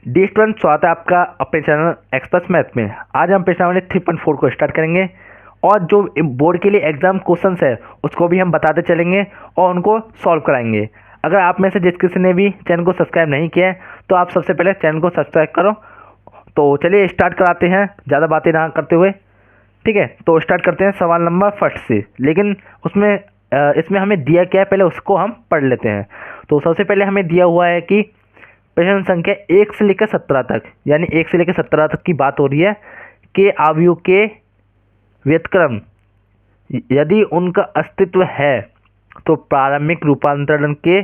Dear student, स्वागत है आपका अपने चैनल एक्सप्रेस मैथ में। आज हम प्रश्न नंबर 3.4 को स्टार्ट करेंगे और जो बोर्ड के लिए एग्जाम क्वेश्चंस है उसको भी हम बताते चलेंगे और उनको सॉल्व कराएंगे। अगर आप में से जिस किसी ने भी चैनल को सब्सक्राइब नहीं किया है तो आप सबसे पहले चैनल को सब्सक्राइब करो। तो चलिए स्टार्ट कराते हैं ज़्यादा बातें ना करते हुए। ठीक है, तो स्टार्ट करते हैं सवाल नंबर फर्स्ट से, लेकिन उसमें इसमें हमें दिया क्या है पहले उसको हम पढ़ लेते हैं। तो सबसे पहले हमें दिया हुआ है कि प्रश्न संख्या 1 से लेकर 17 तक, यानी 1 से लेकर 17 तक की बात हो रही है कि अवयव के व्युत्क्रम यदि उनका अस्तित्व है तो प्रारंभिक रूपांतरण के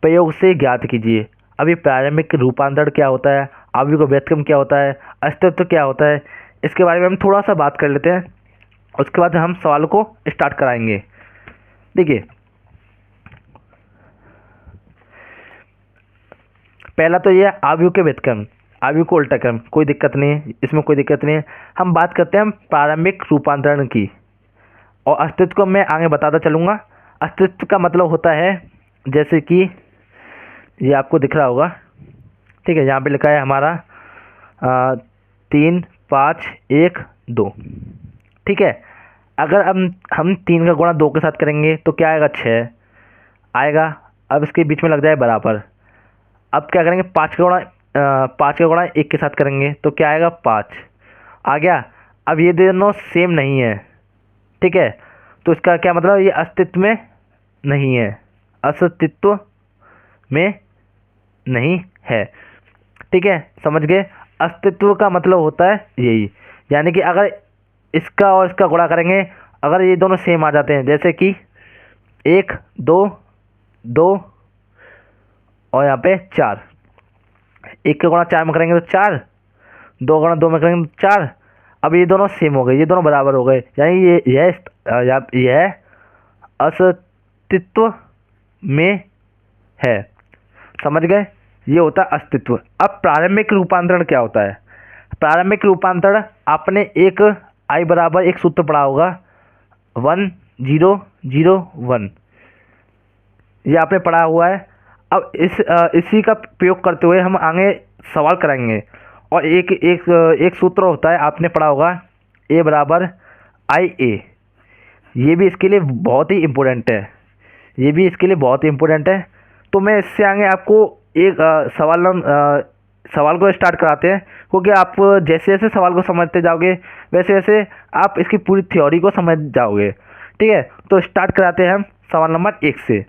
प्रयोग से ज्ञात कीजिए। अभी प्रारंभिक रूपांतरण क्या होता है, अवयव का व्युत्क्रम क्या होता है, अस्तित्व क्या होता है, इसके बारे में हम थोड़ा सा बात कर लेते हैं। उसके बाद हम सवाल को स्टार्ट कराएंगे। देखिए, पहला तो ये अवयव के व्युत्क्रम, अवयव को उल्टा क्रम, कोई दिक्कत नहीं है, इसमें कोई दिक्कत नहीं है। हम बात करते हैं प्रारंभिक रूपांतरण की, और अस्तित्व को मैं आगे बताता चलूँगा। अस्तित्व का मतलब होता है, जैसे कि ये आपको दिख रहा होगा, ठीक है, यहाँ पे लिखा है हमारा 3 5 1 2। ठीक है, अगर हम 3 का गुणा 2 के साथ करेंगे तो क्या आएगा, 6 आएगा। अब इसके बीच में लग जाए बराबर। अब क्या करेंगे, 5 का गुणा 1 के साथ करेंगे तो क्या आएगा, 5 आ गया। अब ये दोनों सेम नहीं है, ठीक है, तो इसका क्या मतलब, ये अस्तित्व में नहीं है, अस्तित्व में नहीं है। ठीक है, समझ गए। अस्तित्व का मतलब होता है यही, यानी कि अगर इसका और इसका गुणा करेंगे, अगर ये दोनों सेम आ जाते हैं, जैसे कि 1 2 2 और यहाँ पे 4, 1 का गुणा 4 में करेंगे तो 4, 2 गुणा 2 में करेंगे तो 4। अब ये दोनों सेम हो गए, ये दोनों बराबर हो गए, यानी यह अस्तित्व में है। समझ गए, ये होता है अस्तित्व। अब प्रारंभिक रूपांतरण क्या होता है। प्रारंभिक रूपांतरण आपने एक आई बराबर एक सूत्र पढ़ा होगा, 1 0 0 1, ये आपने पढ़ा हुआ है। अब इसी का प्रयोग करते हुए हम आगे सवाल कराएंगे। और एक सूत्र होता है, आपने पढ़ा होगा, ए बराबर आई ए, ये भी इसके लिए बहुत ही इम्पोर्टेंट है, ये भी इसके लिए बहुत ही इम्पोर्टेंट है। तो मैं इससे आगे आपको एक सवाल को स्टार्ट कराते हैं, क्योंकि आप जैसे जैसे सवाल को समझते जाओगे वैसे वैसे आप इसकी पूरी थ्योरी को समझ जाओगे। ठीक है, तो स्टार्ट कराते हैं हम सवाल नंबर 1 से।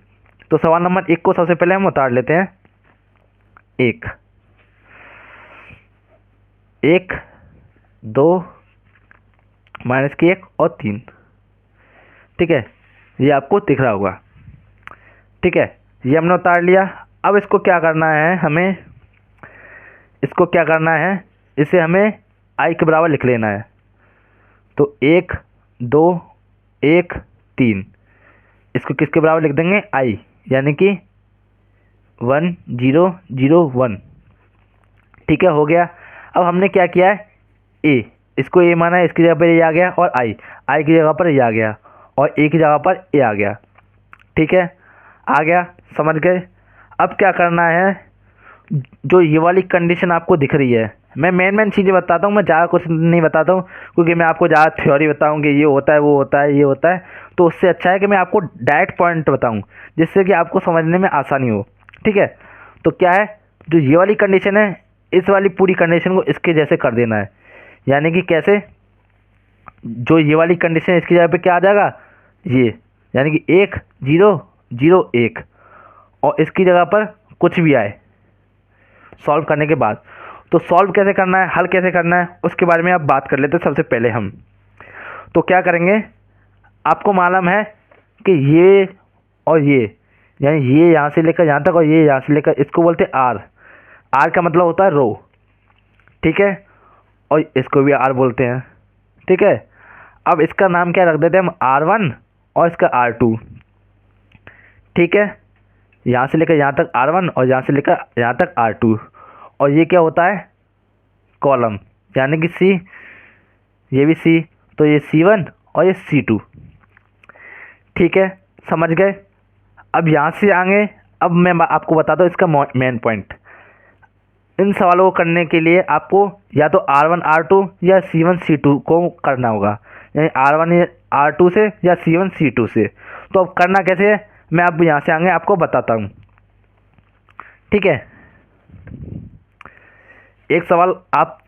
तो सवाल नंबर 1 को सबसे पहले हम उतार लेते हैं। 1 1 2 माइनस की 1 और 3। ठीक है, ये आपको दिख रहा होगा। ठीक है, ये हमने उतार लिया। अब इसको क्या करना है, हमें इसको क्या करना है, इसे हमें आई के बराबर लिख लेना है। तो 1 2 1 3, इसको किसके बराबर लिख देंगे, आई, यानी कि 1 0 0 1। ठीक है, हो गया। अब हमने क्या किया है, ए, इसको ए माना है, इसकी जगह पर ए आ गया, और आई की जगह पर ए आ गया, और ए की जगह पर ए आ गया। ठीक है, आ गया, समझ गए। अब क्या करना है, जो ये वाली कंडीशन आपको दिख रही है, मैं मेन चीज़ें बताता हूँ, मैं ज़्यादा कुछ नहीं बताता हूँ, क्योंकि मैं आपको ज़्यादा थ्योरी बताऊँ कि ये होता है वो होता है ये होता है, तो उससे अच्छा है कि मैं आपको डायरेक्ट पॉइंट बताऊँ, जिससे कि आपको समझने में आसानी हो। ठीक है, तो क्या है, जो ये वाली कंडीशन है, इस वाली पूरी कंडीशन को इसके जैसे कर देना है। यानी कि कैसे, जो ये वाली कंडीशन है इसकी जगह पे क्या आ जाएगा, ये, यानी कि 1 0 0 1, और इसकी जगह पर कुछ भी आए सॉल्व करने के बाद। तो सॉल्व कैसे करना है, हल कैसे करना है, उसके बारे में आप बात कर लेते हैं। सबसे पहले हम तो क्या करेंगे, आपको मालूम है कि ये और ये, यानी ये यहाँ से लेकर यहाँ तक और ये यहाँ से लेकर, इसको बोलते हैं आर। आर का मतलब होता है रो। ठीक है, और इसको भी आर बोलते हैं। ठीक है, अब इसका नाम क्या रख देते हैं हम, R1, और इसका R2। ठीक है, यहाँ से लेकर यहाँ तक R1 और यहाँ से लेकर यहाँ तक R2, और ये क्या होता है, कॉलम, यानी कि C, ये भी C, तो ये C1 और ये C2। ठीक है, समझ गए। अब यहाँ से आगे, अब मैं आपको बताता हूँ इसका मेन पॉइंट। इन सवालों को करने के लिए आपको या तो R1 R2 या C1 C2 को करना होगा, यानी R1 R2 से या C1 C2 से। तो अब करना कैसे है मैं अब यहाँ से आगे आपको बताता हूँ, ठीक है। एक सवाल आप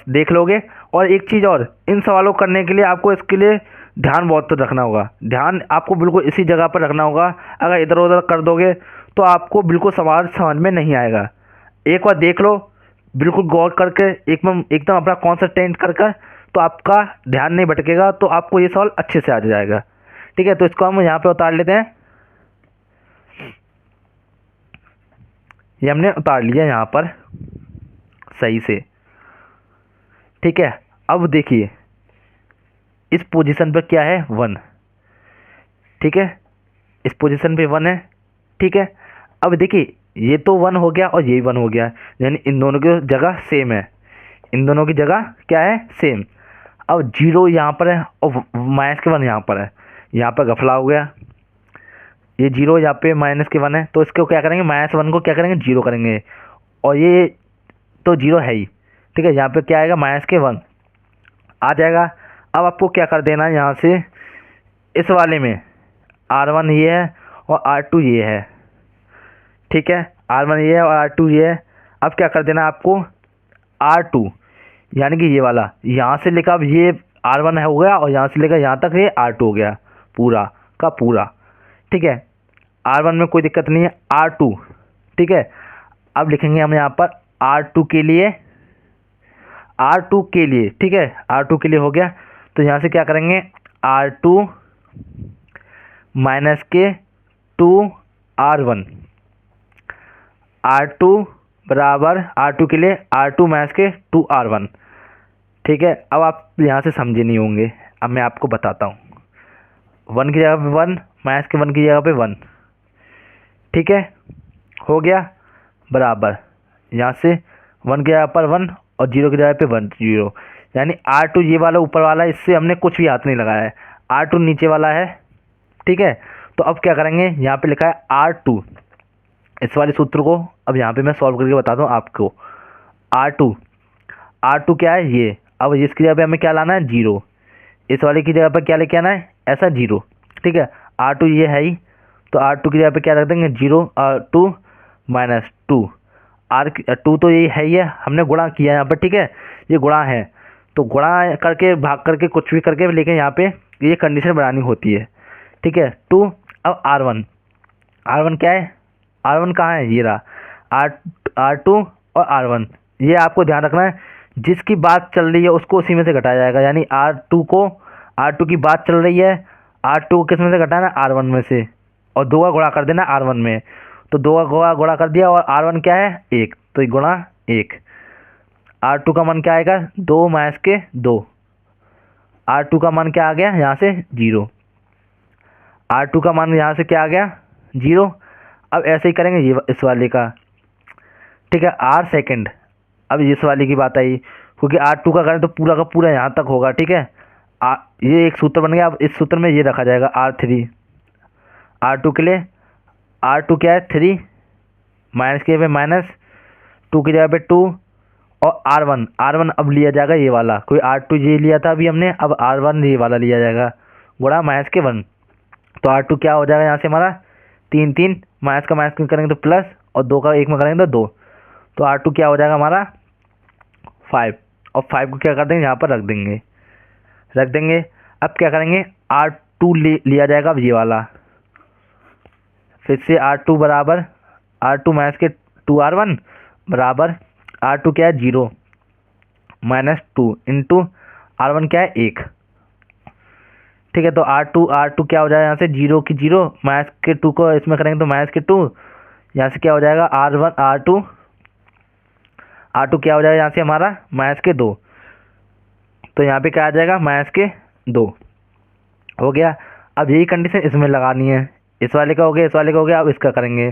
देख लोगे, और एक चीज़ और, इन सवालों को करने के लिए आपको इसके लिए ध्यान बहुत रखना होगा। ध्यान आपको बिल्कुल इसी जगह पर रखना होगा। अगर इधर उधर कर दोगे तो आपको बिल्कुल सवाल समझ में नहीं आएगा। एक बार देख लो बिल्कुल गौर करके, एकदम एकदम अपना कॉन्सेंट्रेट कर कर, तो आपका ध्यान नहीं भटकेगा, तो आपको ये सवाल अच्छे से आ जाएगा, ठीक है। तो इसको हम यहाँ पे उतार लेते हैं। ये हमने उतार लिया यहाँ पर सही से, ठीक है। अब देखिए इस पोजीशन पर क्या है 1, ठीक है, इस पोजीशन पे 1 है, ठीक है। अब देखिए ये तो 1 हो गया और ये 1 हो गया, यानी इन दोनों की जगह सेम है, इन दोनों की जगह क्या है सेम। अब 0 यहाँ पर है और माइनस के 1 यहाँ पर है, यहाँ पर गफला हो गया। ये 0 यहाँ पे माइनस के 1 है, तो इसको क्या करेंगे -1 को क्या करेंगे 0 करेंगे, और ये तो 0 है ही, ठीक है। यहाँ पे क्या आएगा -1 आ जाएगा। अब आपको क्या कर देना है यहाँ से, इस वाले में R1 ये है और R2 ये है, ठीक है। R1 ये है और R2 ये है। अब क्या कर देना आपको R2 यानी कि ये वाला यहाँ से लेकर, अब ये R1 हो गया और यहाँ से लेकर यहाँ तक ये R2 हो गया पूरा का पूरा, ठीक है। R1 में कोई दिक्कत नहीं है, R2, ठीक है। अब लिखेंगे हम यहाँ पर R2 के लिए, R2 के लिए, ठीक है, R2 के लिए हो गया। तो यहाँ से क्या करेंगे R2 माइनस के 2 R1, R2 बराबर R2 के लिए R2 माइनस के 2 R1, ठीक है। अब आप यहाँ से समझे नहीं होंगे, अब मैं आपको बताता हूँ। 1 की जगह पे 1 माइनस के 1 की जगह पे 1, ठीक है, हो गया बराबर यहाँ से 1 की जगह पर 1 और 0 की जगह पे 1 0, यानी R2 ये वाला ऊपर वाला है, इससे हमने कुछ भी हाथ नहीं लगाया है, R2 नीचे वाला है, ठीक है। तो अब क्या करेंगे, यहाँ पे लिखा है R2, इस वाले सूत्र को अब यहाँ पे मैं सॉल्व करके बताता हूँ आपको। R2 क्या है ये, अब इसकी जगह पे हमें क्या लाना है 0, इस वाले की जगह पर क्या लेके आना है ऐसा 0, ठीक है। R2 ये है ही, तो R2 की जगह पे क्या रख देंगे 0 2 माइनस 2 R2 तो ये है ही है, हमने गुणा किया यहाँ पर, ठीक है, ये गुणा है, तो गुणा करके भाग करके कुछ भी करके, लेकिन यहाँ पे ये कंडीशन बनानी होती है, ठीक है। 2 अब R1 क्या है, R1 कहाँ है, ये रहा R2 और R1, ये आपको ध्यान रखना है, जिसकी बात चल रही है उसको उसी में से घटाया जाएगा, यानी R2 की बात चल रही है, R2 को किस में से घटाना R1 में से, और 2 का गुणा कर देना R1 में, तो 2 का गुणा कर दिया, और R1 क्या है 1, तो गुणा 1, R2 का मान क्या आएगा 2 माइनस के 2, R2 का मान क्या आ गया यहाँ से 0, R2 का मान यहाँ से क्या आ गया 0। अब ऐसे ही करेंगे ये इस वाले का, ठीक है, R सेकंड, अब इस वाले की बात आई, क्योंकि R2 का करें तो पूरा का पूरा यहाँ तक होगा, ठीक है। ये एक सूत्र बन गया, अब इस सूत्र में ये रखा जाएगा R3, R2 के लिए R2 क्या है 3 माइनस के पे माइनस 2 की जगह पे 2, और R1 अब लिया जाएगा ये वाला, कोई R2 ये लिया था अभी हमने, अब R1 ये वाला लिया जाएगा गुणा माइनस के 1, तो R2 क्या हो जाएगा यहाँ से हमारा 3 माइनस का माइनस करेंगे तो प्लस, और 2 का 1 में करेंगे तो 2, तो R2 क्या हो जाएगा हमारा 5, और 5 को क्या कर देंगे यहाँ पर रख देंगे। अब क्या करेंगे R2 लिया जाएगा अब ये वाला, फिर से R2 बराबर R2 माइनस के 2 R1 बराबर R2 क्या है 0 माइनस 2 इंटू R1 क्या है 1, ठीक है। तो R2 क्या हो जाएगा यहाँ से 0 की 0 माइनस के 2 को इसमें करेंगे तो माइनस के 2, यहाँ से क्या हो जाएगा R2 क्या हो जाएगा यहाँ से हमारा माइनस के 2, तो यहाँ पे क्या आ जाएगा माइनस के 2 हो गया। अब यही कंडीशन इसमें लगानी है, इस वाले का हो गया, इस वाले का हो गया, अब इसका करेंगे,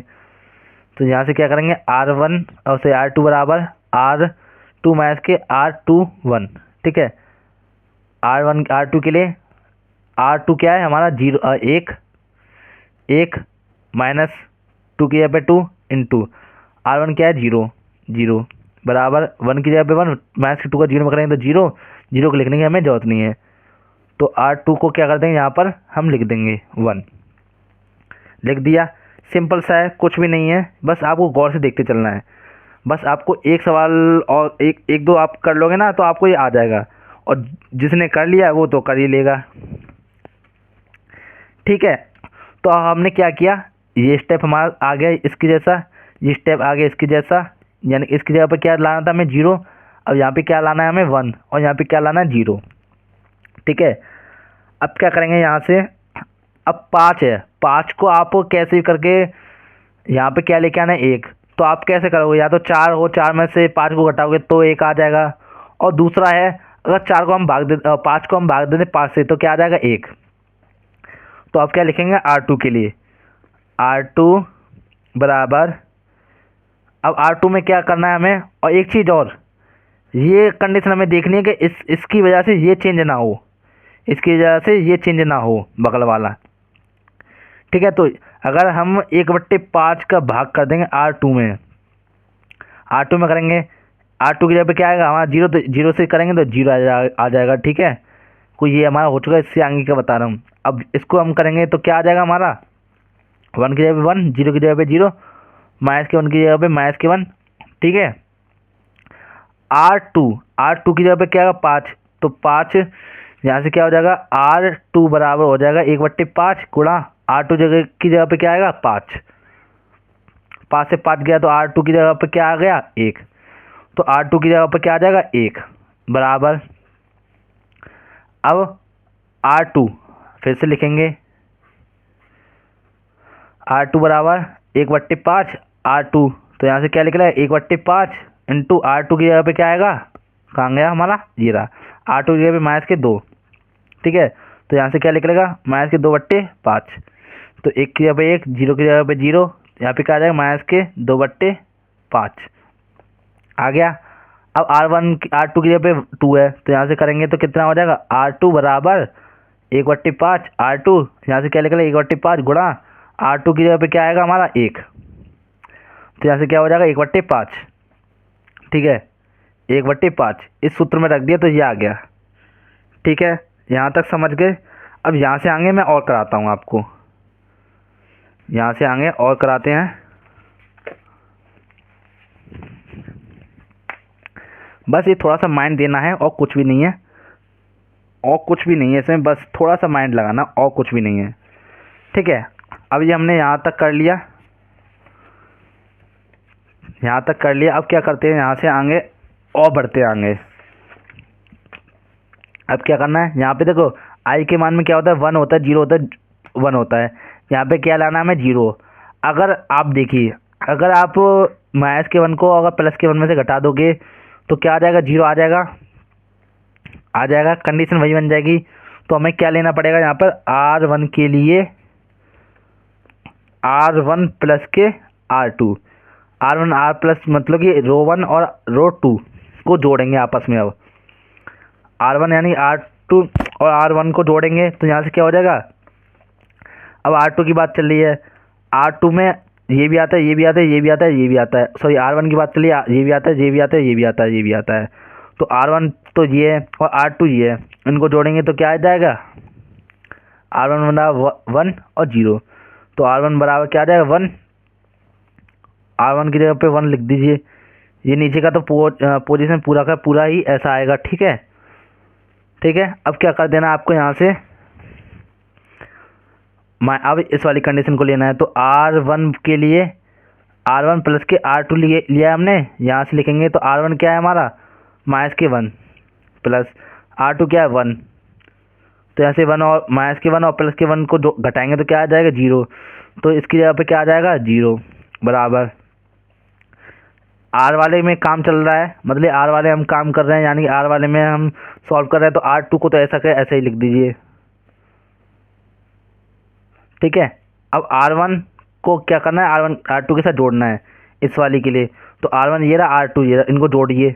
तो यहाँ से क्या करेंगे R1 और से R2 बराबर R2 माइनस के R2 1, ठीक है। R2 के लिए R2 क्या है हमारा 1 माइनस 2 की जगह पे 2 इंटू R1 क्या है 0 बराबर 1 की जगह पे 1, माइनस के 2 का 0 में करेंगे तो 0, 0 को लिखने की हमें जरूरत नहीं है। तो R2 को क्या कर देंगे, यहाँ पर हम लिख देंगे 1, लिख दिया। सिंपल सा है, कुछ भी नहीं है, बस आपको गौर से देखते चलना है। बस आपको एक सवाल और एक एक दो आप कर लोगे ना तो आपको ये आ जाएगा, और जिसने कर लिया वो तो कर ही लेगा। ठीक है, तो हमने क्या किया, ये स्टेप हमारा आ गया इसके जैसा, ये स्टेप आ गया इसके जैसा, यानी इसकी जगह पर क्या लाना था हमें 0, अब यहाँ पे क्या लाना है हमें 1, और यहाँ पे क्या लाना है 0। ठीक है, अब क्या करेंगे यहाँ से, अब 5 है, 5 को आप कैसे भी करके यहाँ पे क्या लेके आना है 1, तो आप कैसे करोगे, या तो 4 हो, 4 में से 5 को घटाओगे तो 1 आ जाएगा, और दूसरा है अगर 4 को हम भाग दे 5 को हम भाग देते 5 से तो क्या आ जाएगा 1। तो आप क्या लिखेंगे R2 के लिए, R2 बराबर, अब R2 में क्या करना है हमें, और एक चीज़ और, ये कंडीशन हमें देखनी है कि इसकी वजह से ये चेंज ना हो, इसकी वजह से ये चेंज ना हो बगल वाला। ठीक है, तो अगर हम 1/5 का भाग कर देंगे R2 में, R2 में करेंगे, R2 की जगह पे क्या आएगा हमारा 0, तो 0 से करेंगे तो 0 आ जाएगा। ठीक है, कोई ये हमारा हो चुका है, इससे आगे का बता रहा हूँ। अब इसको हम करेंगे तो क्या आ जाएगा हमारा, 1 की जगह पे 1, 0 की जगह पे 0, माइनस के 1 की जगह पे माइनस के 1। ठीक है, R2 की जगह पे क्या आएगा 5, तो 5 यहाँ से क्या हो जाएगा, R2 बराबर हो जाएगा 1/5 गुणा R2 जगह की जगह पे क्या आएगा 5, 5 से 5 गया तो R2 की जगह पे क्या आ गया 1, तो R2 की जगह पे क्या आ जाएगा 1 बराबर, अब R2 फिर से लिखेंगे, R2 बराबर 1/5 R2, तो यहाँ से क्या लिख रहा है 1/5 इंटू R2 की जगह पे क्या आएगा, कहाँ गया हमारा 0, R2 की जगह पे माइनस के 2। ठीक है, तो यहाँ से क्या लिख लेगा माइनस के 2/5, तो 1 की जगह पे 1, 0 की जगह पे 0, यहाँ पे क्या आ जाएगा माइनस के 2/5 आ गया। अब R2 की जगह पे 2 है, तो यहाँ से करेंगे तो कितना हो जाएगा, R2 बराबर 1/5 R2, यहाँ से क्या लिख लेगा 1/5 गुणा R2 की जगह पे क्या आएगा हमारा 1, तो यहाँ से क्या हो जाएगा 1/5। ठीक है, 1/5 इस सूत्र में रख दिया तो ये आ गया। ठीक है, यहाँ तक समझ गए। अब यहाँ से आगे मैं और कराता हूँ आपको, यहाँ से आगे और कराते हैं। बस ये थोड़ा सा माइंड देना है और कुछ भी नहीं है, और कुछ भी नहीं है इसमें, बस थोड़ा सा माइंड लगाना और कुछ भी नहीं है। ठीक है, अब ये हमने यहाँ तक कर लिया, यहाँ तक कर लिया। अब क्या करते हैं, यहाँ से आगे और बढ़ते हैं आगे। अब क्या करना है, यहाँ पे देखो आई के मान में क्या होता है 1 होता है, 0 होता है, 1 होता है। यहाँ पे क्या लाना है हमें 0। अगर आप देखिए, अगर आप माइनस के 1 को अगर प्लस के 1 में से घटा दोगे तो क्या आ जाएगा 0 आ जाएगा, कंडीशन वही बन जाएगी। तो हमें क्या लेना पड़ेगा यहाँ पर R1 के लिए, R1 प्लस के R2, R1 R प्लस मतलब कि रो 1 और रो 2 को जोड़ेंगे आपस में। अब R1 यानी R2 और R1 को जोड़ेंगे तो यहाँ से क्या हो जाएगा, अब R2 की बात चल रही है, R2 में ये भी आता है, ये भी आता है, ये भी आता है, ये भी आता है, सॉरी R1 की बात चल रही है, ये भी आता है, ये भी आता है, ये भी आता है, ये भी आता है। तो R1 तो ये है और R2 ये है, इनको जोड़ेंगे तो क्या आ जाएगा, R1 बराबर 1 और 0, तो R1 बराबर क्या आ जाएगा 1, R1 की जगह पे 1 लिख दीजिए। ये नीचे का तो पोजीशन पूरा का पूरा ही ऐसा आएगा। ठीक है, ठीक है। अब क्या कर देना आपको यहाँ से, अब इस वाली कंडीशन को लेना है, तो R1 के लिए R1 प्लस के R2 लिया हमने, यहाँ से लिखेंगे तो R1 क्या है हमारा माइनस के 1 प्लस R2 क्या है 1, तो यहाँ से 1 और माइनस के 1 और प्लस के 1 को जो घटाएंगे तो क्या आ जाएगा 0, तो इसकी जगह पे क्या आ जाएगा 0 बराबर, R वाले में काम चल रहा है, मतलब R वाले हम काम कर रहे हैं, यानी कि R वाले में हम सॉल्व कर रहे हैं, तो R2 को तो ऐसा ही लिख दीजिए। ठीक है, अब R1 को क्या करना है, R1 R2 के साथ जोड़ना है इस वाली के लिए, तो R1 ये रहा, R2 ये रहा, इनको जोड़िए।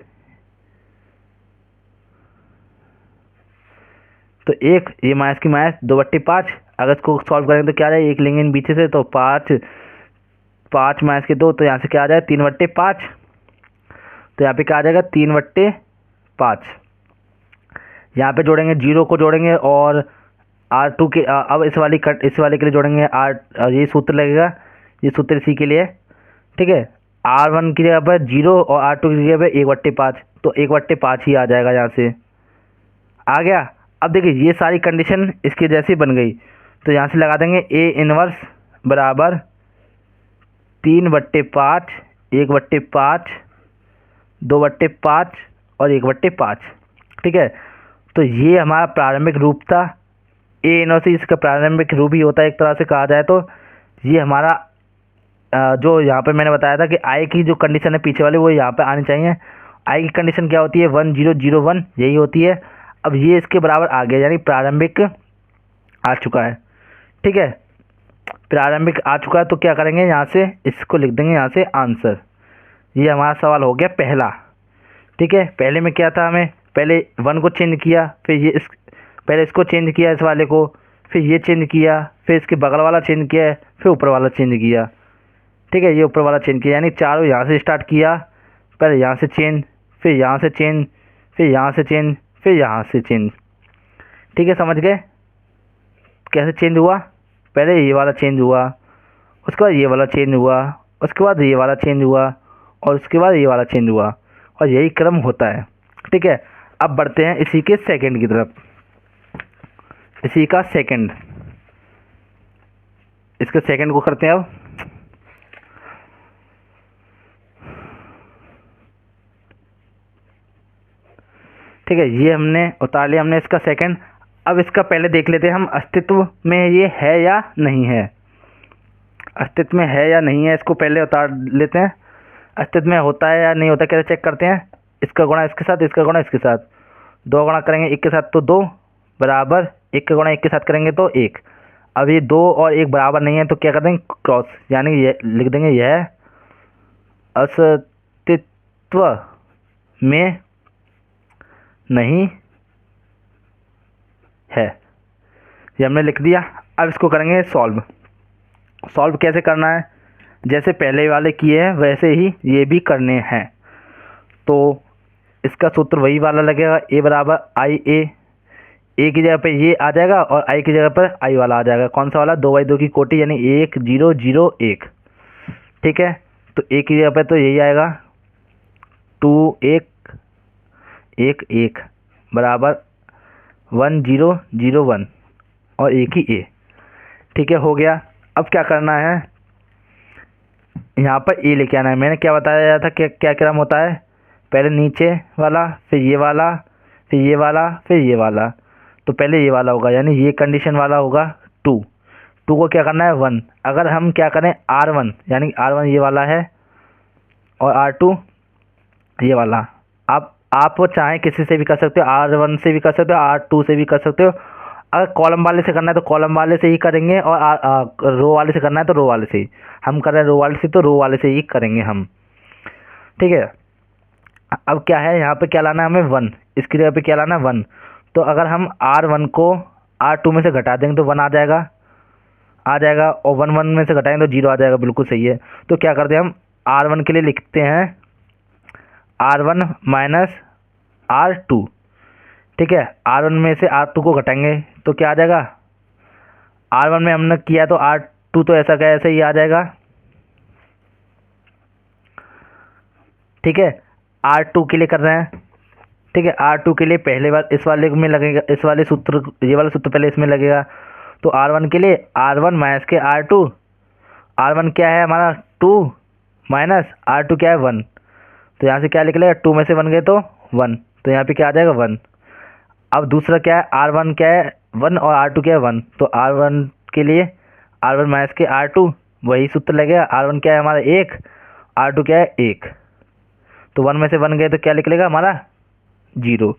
तो एक ये माइनस की माइनस 2/5, अगर इसको सॉल्व करेंगे तो क्या आ जाए, एक लेंगे इन पीछे से, तो 5 माइनस के 2, तो यहाँ से क्या आ जाए 3/5, तो यहाँ पे क्या आ जाएगा 3/5। यहाँ पे जोड़ेंगे, जीरो को जोड़ेंगे और R2 के अब इस वाले के लिए जोड़ेंगे ये सूत्र लगेगा, ये सूत्र इसी के लिए, ठीक है। R1 की जगह पर 0 और R2 की जगह पर 1/5, तो 1/5 ही आ जाएगा यहाँ से, आ गया। अब देखिए ये सारी कंडीशन इसकी जैसी बन गई, तो यहाँ से लगा देंगे A इनवर्स बराबर 3/5, 1/5, 2/5 और 1/5, ठीक है। तो ये हमारा प्रारंभिक रूप था। A इनवर्स इसका प्रारंभिक रूप ही होता है एक तरह से कहा जाए तो। ये हमारा जो यहाँ पे मैंने बताया था कि I की जो कंडीशन है पीछे वाली वो यहाँ पे आनी चाहिए। I की कंडीशन क्या होती है 1 0 0 1, यही होती है। अब ये इसके बराबर आ गया, यानी प्रारंभिक आ चुका है, ठीक है। प्रारंभिक आ चुका है तो क्या करेंगे, यहाँ से इसको लिख देंगे यहाँ से आंसर। ये हमारा सवाल हो गया पहला, ठीक है। पहले में क्या था, हमें पहले 1 को चेंज किया, फिर पहले इसको चेंज किया इस वाले को, फिर ये चेंज किया, फिर इसके बगल वाला चेंज किया, फिर ऊपर वाला चेंज किया, ठीक है। ये ऊपर वाला चेंज किया, यानी चारों यहाँ से स्टार्ट किया, पहले यहाँ से चेंज, फिर यहाँ से चेंज, फिर यहाँ से चेंज, फिर यहाँ से चेंज, ठीक है। समझ गए कैसे चेंज हुआ? पहले ये वाला चेंज हुआ, उसके बाद ये वाला चेंज हुआ, उसके बाद ये वाला चेंज हुआ, और उसके बाद ये वाला चेंज हुआ, और यही क्रम होता है, ठीक है। अब बढ़ते हैं इसी के सेकंड की तरफ। इसी का सेकंड, इसके सेकंड को करते हैं अब। ठीक है, ये हमने उतार लिया हमने इसका सेकंड। अब इसका पहले देख लेते हैं हम अस्तित्व में ये है या नहीं है। अस्तित्व में है या नहीं है इसको पहले उतार लेते हैं। अस्तित्व में होता है या नहीं होता, कैसे चेक करते हैं? इसका गुणा इसके साथ, इसका गुणा इसके साथ, 2 गुणा करेंगे 1 के साथ तो 2 बराबर, 1 का गुणा 1 के साथ करेंगे तो 1। अब ये 2 और 1 बराबर नहीं है तो क्या कर देंगे, क्रॉस, यानी ये लिख देंगे यह अस्तित्व में नहीं है, ये हमने लिख दिया। अब इसको करेंगे सॉल्व। सॉल्व कैसे करना है, जैसे पहले वाले किए हैं वैसे ही ये भी करने हैं। तो इसका सूत्र वही वाला लगेगा, a बराबर आई ए की जगह पे ये आ जाएगा और i की जगह पर i वाला आ जाएगा। कौन सा वाला? 2/2 की कोटि, यानी 1 0 0 1, ठीक है। तो a की जगह पे तो यही आएगा 2 1 1 1 बराबर 1 0 0 1 और एक ही a, ठीक है। हो गया। अब क्या करना है, यहाँ पर a लेके आना है। मैंने क्या बताया था कि क्या क्रम होता है, पहले नीचे वाला, फिर ये वाला, फिर ये वाला, फिर ये वाला। तो पहले ये वाला होगा, यानी ये कंडीशन वाला होगा 2 को क्या करना है 1। अगर हम क्या करें R1, यानी R1 ये वाला है और R2 ये वाला। आप वो चाहें किसी से भी कर सकते हो, R1 से भी कर सकते हो, R2 से भी कर सकते हो। अगर कॉलम वाले से करना है तो कॉलम वाले से ही करेंगे, और रो वाले से करना है तो रो वाले से ही। हम कर रहे हैं रो वाले से, तो रो वाले से ही करेंगे हम, ठीक है। अब क्या है, यहाँ पे क्या लाना है हमें 1, इसकी जगह पे क्या लाना है 1। तो अगर हम R1 को R2 में से घटा देंगे तो 1 आ जाएगा, और 1 1 में से घटाएंगे तो 0 आ जाएगा, बिल्कुल सही है। तो क्या करते हैं हम R1 के लिए लिखते हैं R1 माइनस R2, ठीक है। R1 में से R2 को घटाएंगे तो क्या आ जाएगा, R1 में हमने किया तो R2 तो ऐसा क्या ऐसे ही आ जाएगा, ठीक है। R2 के लिए कर रहे हैं, ठीक है। R2 के लिए पहले बार इस वाले में लगेगा, इस वाले सूत्र, ये वाला सूत्र पहले इसमें लगेगा। तो R1 के लिए R1 माइनस के R2, R1 क्या है हमारा 2 माइनस R2 क्या है 1। तो यहाँ से क्या निकलेगा, 2 में से 1 गए तो 1, तो यहाँ पे क्या आ जाएगा 1। अब दूसरा क्या है, R1 क्या है 1 और R2 क्या है 1। तो R1 के लिए R1 माइनस के R2, वही सूत्र लगेगा। R1 क्या है हमारा 1, R2 क्या है 1, तो 1 में से 1 गए तो क्या निकलेगा हमारा 0।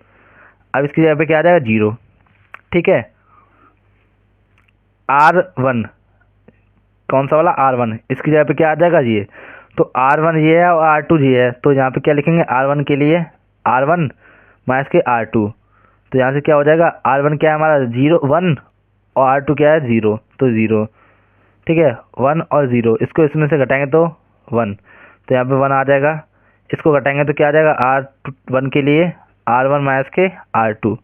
अब इसकी जगह पे क्या आ जाएगा 0, ठीक है। R1 कौन सा वाला R1, इसकी जगह पे क्या आ जाएगा ये, तो R1 ये है और R2 ये है। तो यहाँ पे क्या लिखेंगे, R1 के लिए R1 माइनस के R2, तो यहाँ से क्या हो जाएगा, R1 क्या है हमारा 0 1 और R2 क्या है 0, तो 0, ठीक है। 1 और 0 इसको इसमें से घटाएंगे तो 1, तो यहाँ पे 1 आ जाएगा। इसको घटाएंगे तो क्या आ जाएगा, R1 के लिए R1 माइनस के R2।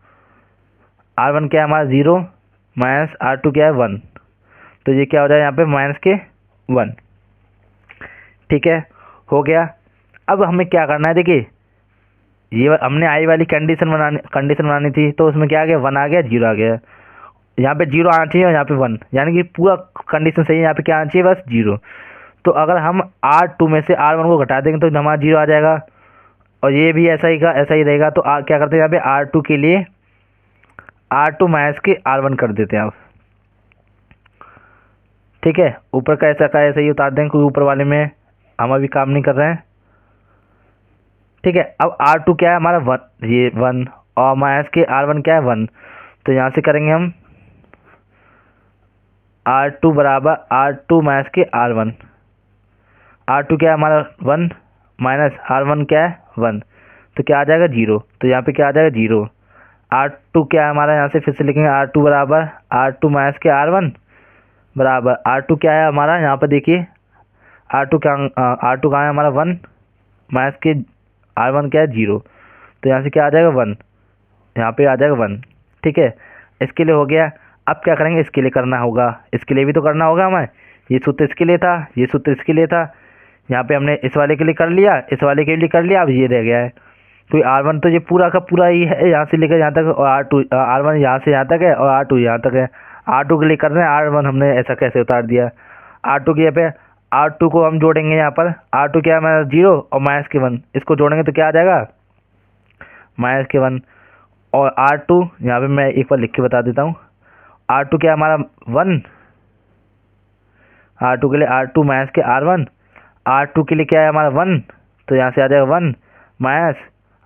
R1 क्या है हमारा 0 माइनस R2 क्या है 1, तो ये क्या हो जाएगा यहाँ पे माइनस के 1। ठीक है, हो गया। अब हमें क्या करना है, देखिए ये हमने आई वाली कंडीशन बनानी थी, तो उसमें क्या आ गया 1 आ गया 0 आ गया। यहाँ पे 0 आना चाहिए और यहाँ पे 1, यानी कि पूरा कंडीशन सही है, यहाँ पे क्या आना चाहिए बस 0। तो अगर हम R2 में से R1 को घटा देंगे तो हमारा 0 आ जाएगा, और ये भी ऐसा ही रहेगा। तो क्या करते हैं यहाँ पे R2 के लिए R2 माइनस के R1 कर देते हैं आप। ठीक है, ऊपर का ऐसा ही उतार देंगे, क्योंकि ऊपर वाले में हम अभी काम नहीं कर रहे हैं। ठीक है, अब R2 क्या है हमारा 1, ये 1, और माइनस के R1 क्या है 1, तो यहाँ से करेंगे हम R2 बराबर R2 माइनस के R1। R2 क्या है हमारा 1 माइनस R1 क्या है 1, तो क्या आ जाएगा 0, तो यहाँ पे क्या आ जाएगा 0। R2 क्या है हमारा, यहाँ से फिर से लिखेंगे R2 बराबर R2 माइनस के R1 बराबर R2 क्या है हमारा, यहाँ पर देखिए R2 कहाँ है हमारा 1 माइनस के R1 क्या है 0, तो यहाँ से क्या आ जाएगा 1, यहाँ पे आ जाएगा 1। ठीक है, इसके लिए हो गया। अब क्या करेंगे, इसके लिए करना होगा, इसके लिए भी तो करना होगा हमें। ये सूत्र इसके लिए था, ये सूत्र इसके लिए था। यहाँ पे हमने इस वाले के लिए कर लिया, इस वाले के लिए कर लिया, अब ये रह गया है। तो R1 तो ये पूरा का पूरा ही है, यहाँ से लेकर यहाँ तक, और R1 यहाँ से यहाँ तक है, और R2 यहाँ तक है। R2 के लिए कर रहे हैं, R1 हमने ऐसा कैसे उतार दिया। R2 के यहाँ पे R2 को हम जोड़ेंगे, यहाँ पर R2 क्या है हमारा 0 और माइनस के 1, इसको जोड़ेंगे तो क्या आ जाएगा माइनस के 1। और R2 यहाँ पे मैं एक बार लिख के बता देता हूँ। R2 क्या है हमारा 1, R2 के लिए R2 माइनस के R1, R2 के लिए क्या है हमारा 1, तो यहाँ से आ जाएगा 1 माइनस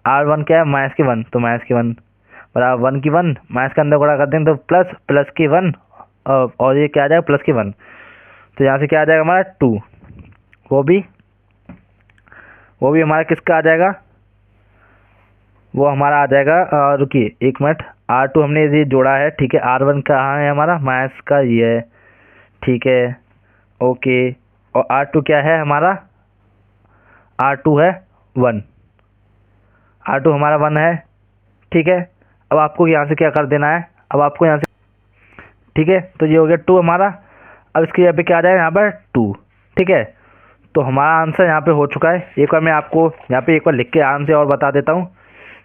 R1 क्या है माइनस के 1, तो माइनस के 1 बराबर 1 की 1, माइनस के अंदर गुणा कर देंगे तो प्लस के 1, और ये क्या आ जाएगा प्लस के 1, तो यहाँ से क्या आ जाएगा हमारा 2। वो भी हमारा किसका आ जाएगा, वो हमारा आ जाएगा, रुकिए 1 मिनट। R2 हमने ये जोड़ा है, ठीक है। R1 कहाँ है हमारा, माइनस का ये है, ठीक है, ओके। और R2 क्या है हमारा, R2 है 1, R2 हमारा 1 है, ठीक है। अब आपको यहाँ से क्या कर देना है, अब आपको यहाँ से, ठीक है, तो ये हो गया 2 हमारा। अब इसके यहाँ पे क्या आ जाएगा, यहाँ पर 2, ठीक है। तो हमारा आंसर यहाँ पे हो चुका है। एक बार मैं आपको यहाँ पे एक बार लिख के आंसर और बता देता हूँ,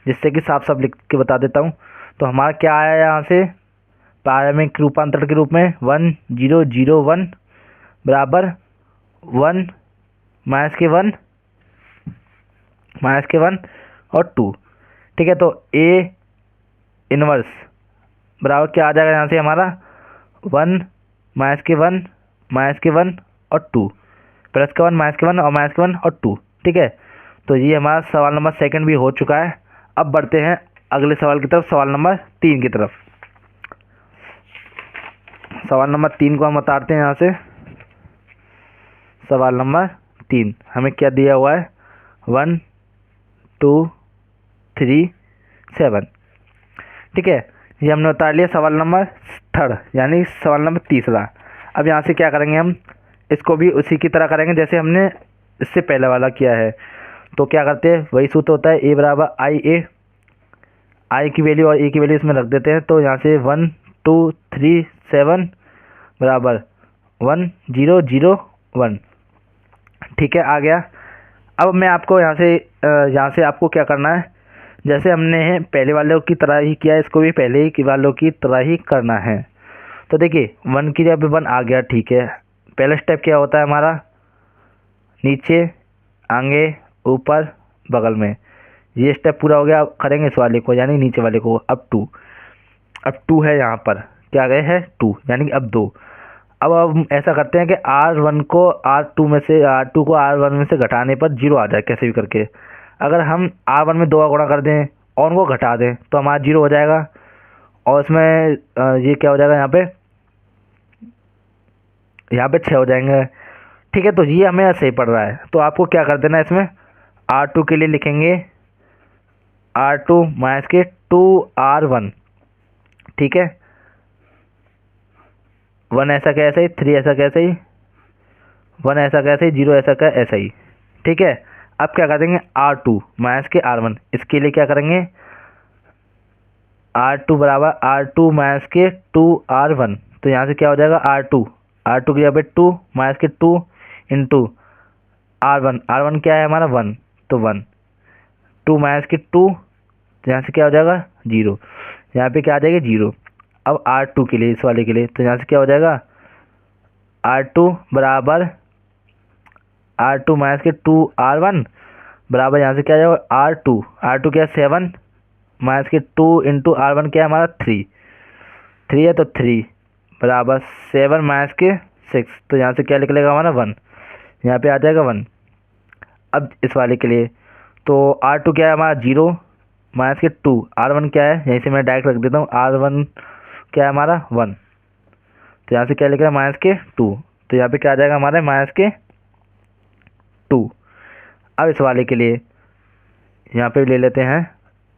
जिससे कि साफ साफ लिख के बता देता हूँ। तो हमारा क्या आया यहाँ से, पारमिक रूपांतरण के रूप में 1 0 0 1 बराबर 1 माइनस के 1 और 2, ठीक है। तो A इनवर्स बराबर क्या आ जाएगा यहाँ से हमारा 1 माइनस के 1 और 2, प्लस के 1 माइनस के 1 और माइनस के 1 और 2, ठीक है। तो ये हमारा सवाल नंबर 2 भी हो चुका है। अब बढ़ते हैं अगले सवाल की तरफ, सवाल नंबर 3 की तरफ। सवाल नंबर 3 को हम उतारते हैं यहाँ से। सवाल नंबर 3 हमें क्या दिया हुआ है, 1 2 3 7, ठीक है। ये हमने उतार लिया सवाल नंबर 3, यानी सवाल नंबर 3। अब यहाँ से क्या करेंगे, हम इसको भी उसी की तरह करेंगे जैसे हमने इससे पहले वाला किया है। तो क्या करते हैं, वही सूत्र होता है, A बराबर आई की वैल्यू और A की वैल्यू इसमें रख देते हैं। तो यहाँ से 1 2 3 7 बराबर 1 0 0 1, ठीक है, आ गया। अब मैं आपको यहाँ से आपको क्या करना है, जैसे हमने पहले वालों की तरह ही किया, इसको भी पहले ही वालों की तरह ही करना है। तो देखिए 1 की जगह पे 1 आ गया, ठीक है। पहला स्टेप क्या होता है हमारा, नीचे आगे ऊपर बगल में, ये स्टेप पूरा हो गया। अब करेंगे इस वाले को, यानी नीचे वाले को। अब 2 है यहाँ पर, क्या गए है 2, यानी अब 2। अब हम ऐसा करते हैं कि R1 को R2 में से, R2 को R1 में से घटाने पर 0 आ जाए कैसे भी करके। अगर हम R1 में 2 का गुणा कर दें और उनको घटा दें तो हमारा 0 हो जाएगा। और इसमें ये क्या हो जाएगा, यहाँ पे 6 हो जाएंगे, ठीक है। तो ये हमें सही पड़ रहा है। तो आपको क्या कर देना है, इसमें R2 के लिए लिखेंगे R2 माइनस के 2R1, ठीक है। 1 ऐसा क्या ऐसा ही, 3 ऐसा कैसे ही, 1 ऐसा कैसे ही, 0 ऐसा क्या ऐसा ही, ठीक है। अब क्या कर देंगे R2 माइनस के R1, इसके लिए क्या करेंगे R2 बराबर R2 माइनस के 2R1। तो यहाँ से क्या हो जाएगा R2 की जगह पे 2 माइनस के 2 इंटू R1 क्या है हमारा 1, तो 1 2 माइनस के 2, तो यहाँ से क्या हो जाएगा 0, यहाँ पे क्या आ जाएगी 0। अब R2 के लिए, इस वाले के लिए, तो यहाँ से क्या हो जाएगा R2 बराबर R2 माइनस के 2R1 बराबर, यहाँ से क्या आ जाएगा R2 क्या है 7 माइनस के 2 इंटू R1 क्या है हमारा 3 है, तो 3 बराबर 7 माइनस के 6, तो यहाँ से क्या निकलेगा हमारा 1, यहाँ पे आ जाएगा 1। अब इस वाले के लिए, तो R2 क्या है हमारा 0 माइनस के 2, R1 क्या है, यहीं से मैं डायरेक्ट रख देता हूँ, R1 क्या है हमारा 1, तो यहाँ से क्या लिख रहा है माइनस के 2, तो यहाँ पे क्या आ जाएगा हमारे माइनस के 2। अब इस वाले के लिए यहाँ पे ले लेते हैं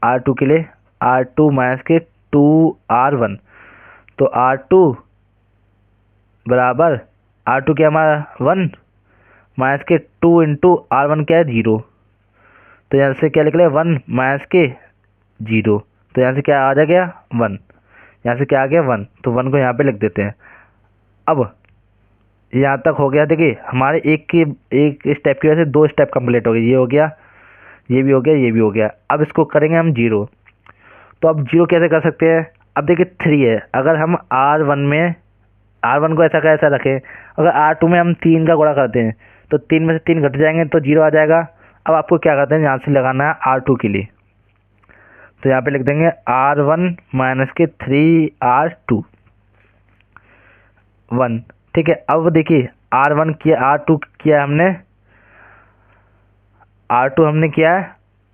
R2 के लिए, R2 माइनस के 2R1, तो R2 बराबर R2 क्या हमारा 1 माइनस के 2 इंटू R1 क्या है 0, तो यहाँ से क्या निकले 1 माइनस के 0, तो यहाँ से क्या आ गया 1, यहाँ से क्या आ गया 1, तो 1 को यहाँ पे लिख देते हैं। अब यहाँ तक हो गया, देखिए हमारे एक स्टेप की वजह से 2 स्टेप कंप्लीट हो गए, ये हो गया, ये भी हो गया, ये भी हो गया। अब इसको करेंगे हम 0, तो अब 0 कैसे कर सकते हैं, अब देखिए 3 है, अगर हम R1 को ऐसा का ऐसा रखें, अगर R2 में हम 3 का गुणा करते हैं तो 3 में से 3 घट जाएंगे तो 0 आ जाएगा। अब आपको क्या करते हैं, यहाँ से लगाना है R2 के लिए, तो यहाँ पे लिख देंगे R1 माइनस के 3R2 1, ठीक है। अब देखिए R1 किया, R2 किया हमने, R2 हमने किया है,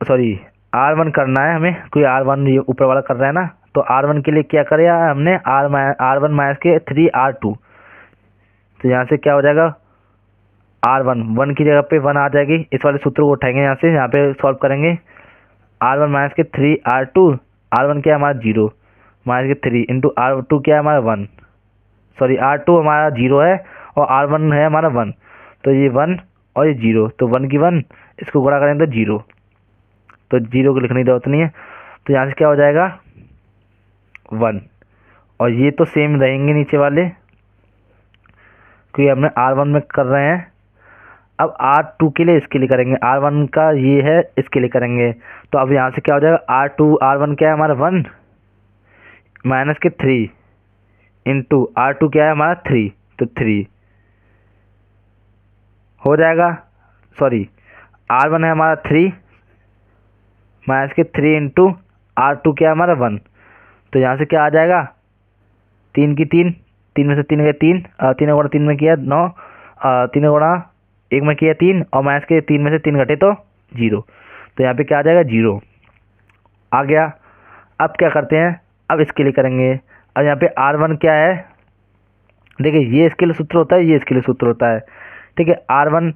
सॉरी R1 करना है हमें, कोई R1 ये ऊपर वाला कर रहा है ना, तो R1 के लिए क्या करें हमने R1 माइनस के 3R2, तो यहाँ से क्या हो जाएगा R1 1 की जगह पे 1 आ जाएगी, इस वाले सूत्र को उठाएंगे यहाँ से, यहाँ पे सॉल्व करेंगे R1 माइनस के 3R2, R1 क्या है हमारा 0 माइनस के 3 इंटू R2 क्या है हमारा 1, सॉरी R2 हमारा 0 है और R1 है हमारा 1, तो ये 1 और ये 0, तो 1 की 1 इसको गुणा करें तो 0, तो 0 को लिखने की जरूरत नहीं है, तो यहाँ से क्या हो जाएगा 1, और ये तो सेम रहेंगे नीचे वाले क्योंकि हमने R1 में कर रहे हैं। अब R2 के लिए इसके लिए करेंगे, R1 का ये है इसके लिए करेंगे, तो अब यहाँ से क्या हो जाएगा R1 क्या है हमारा 1 माइनस के 3 इंटू R2 क्या है हमारा 3, तो 3 हो जाएगा, सॉरी R1 है हमारा 3 माइनस के 3 इंटू R2 क्या है हमारा 1, तो यहाँ से क्या आ जाएगा 3 की 3 में से 3 गए 3, 3 गुणा 3 में किया 9, 3 गुणा 1 में किया 3, और माइनस के 3 में से 3 घटे तो 0, तो यहाँ पे क्या आ जाएगा 0 आ गया। अब क्या करते हैं, अब इसके लिए करेंगे, अब यहाँ पे R1 क्या है, देखिए ये इसके लिए सूत्र होता है, ये इसके लिए सूत्र होता है, ठीक है R1,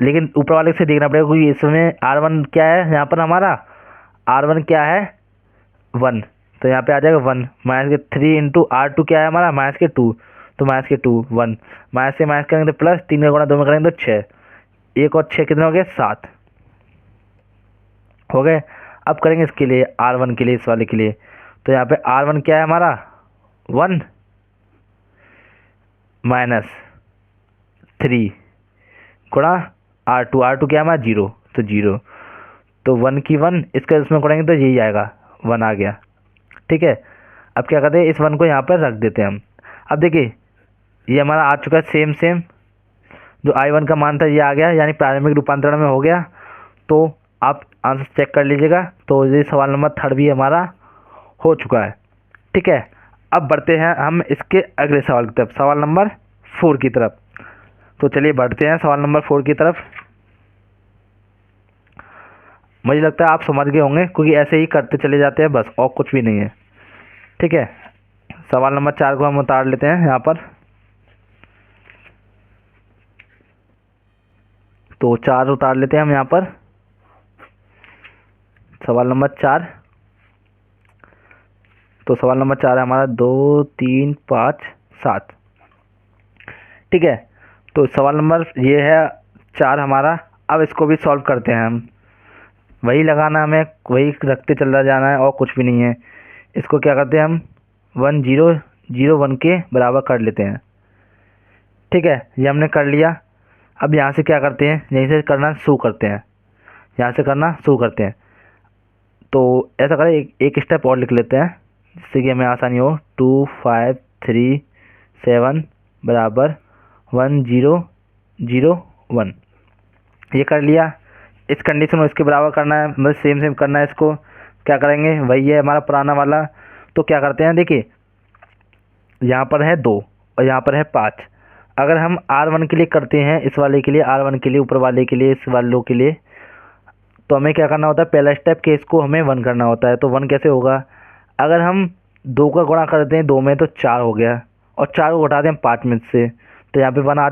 लेकिन ऊपर वाले से देखना पड़ेगा क्योंकि इसमें R1 क्या है, यहाँ पर हमारा R1 क्या है 1, तो यहाँ पे आ जाएगा 1 माइनस के 3 इंटू R2 क्या है हमारा माइनस के 2, तो माइनस के 2 1 माइनस से माइनस करेंगे तो प्लस, 3 का गुणा 2 में करेंगे तो 6, 1 और 6 कितने हो गए 7 हो गए। अब करेंगे इसके लिए R1 के लिए, इस वाले के लिए, तो यहाँ पे R1 क्या है हमारा 1 माइनस 3 गुणा R2 क्या है हमारा 0, तो 0, तो 1 की 1 इसका इसमें करेंगे तो यही आएगा 1 आ गया, ठीक है। अब क्या करते हैं, इस 1 को यहाँ पर रख देते हैं हम। अब देखिए ये हमारा आ चुका है सेम जो I1 का मान था ये आ गया, यानी प्रारंभिक रूपांतरण में हो गया। तो आप आंसर चेक कर लीजिएगा, तो ये सवाल नंबर 3 भी हमारा हो चुका है, ठीक है। अब बढ़ते हैं हम इसके अगले सवाल की तरफ, सवाल नंबर 4 की तरफ। तो चलिए बढ़ते हैं सवाल नंबर 4 की तरफ। मुझे लगता है आप समझ गए होंगे क्योंकि ऐसे ही करते चले जाते हैं बस, और कुछ भी नहीं है, ठीक है। सवाल नंबर 4 को हम उतार लेते हैं यहाँ पर, तो 4 उतार लेते हैं हम यहाँ पर, सवाल नंबर 4। तो सवाल नंबर 4 है हमारा 2 3 5 7, ठीक है। तो सवाल नंबर ये है 4 हमारा, अब इसको भी सॉल्व करते हैं हम। वही लगाना हमें, वही रखते चला जाना है और कुछ भी नहीं है। इसको क्या करते हैं हम 1 0 0 1 के बराबर कर लेते हैं। ठीक है, ये हमने कर लिया। अब यहाँ से क्या करते हैं, यहीं से करना शुरू करते हैं, यहाँ से करना शुरू करते हैं। तो ऐसा करें, एक स्टेप और लिख लेते हैं जिससे कि हमें आसानी हो। 2 5 3 7 बराबर 1 0 0 1, ये कर लिया। इस कंडीशन को इसके बराबर करना है, मतलब सेम सेम करना है। इसको क्या करेंगे, वही है हमारा पुराना वाला। तो क्या करते हैं, देखिए यहाँ पर है 2 और यहाँ पर है 5। अगर हम R1 के लिए करते हैं, इस वाले के लिए, R1 के लिए, ऊपर वाले के लिए, इस वालों के लिए, तो हमें क्या करना होता है, पहला स्टेप के इसको हमें 1 करना होता है। तो 1 कैसे होगा, अगर हम 2 का गुणा करते हैं 2 में तो 4 हो गया, और 4 को घटा दें हम 5 में से, तो यहाँ पे 1 आ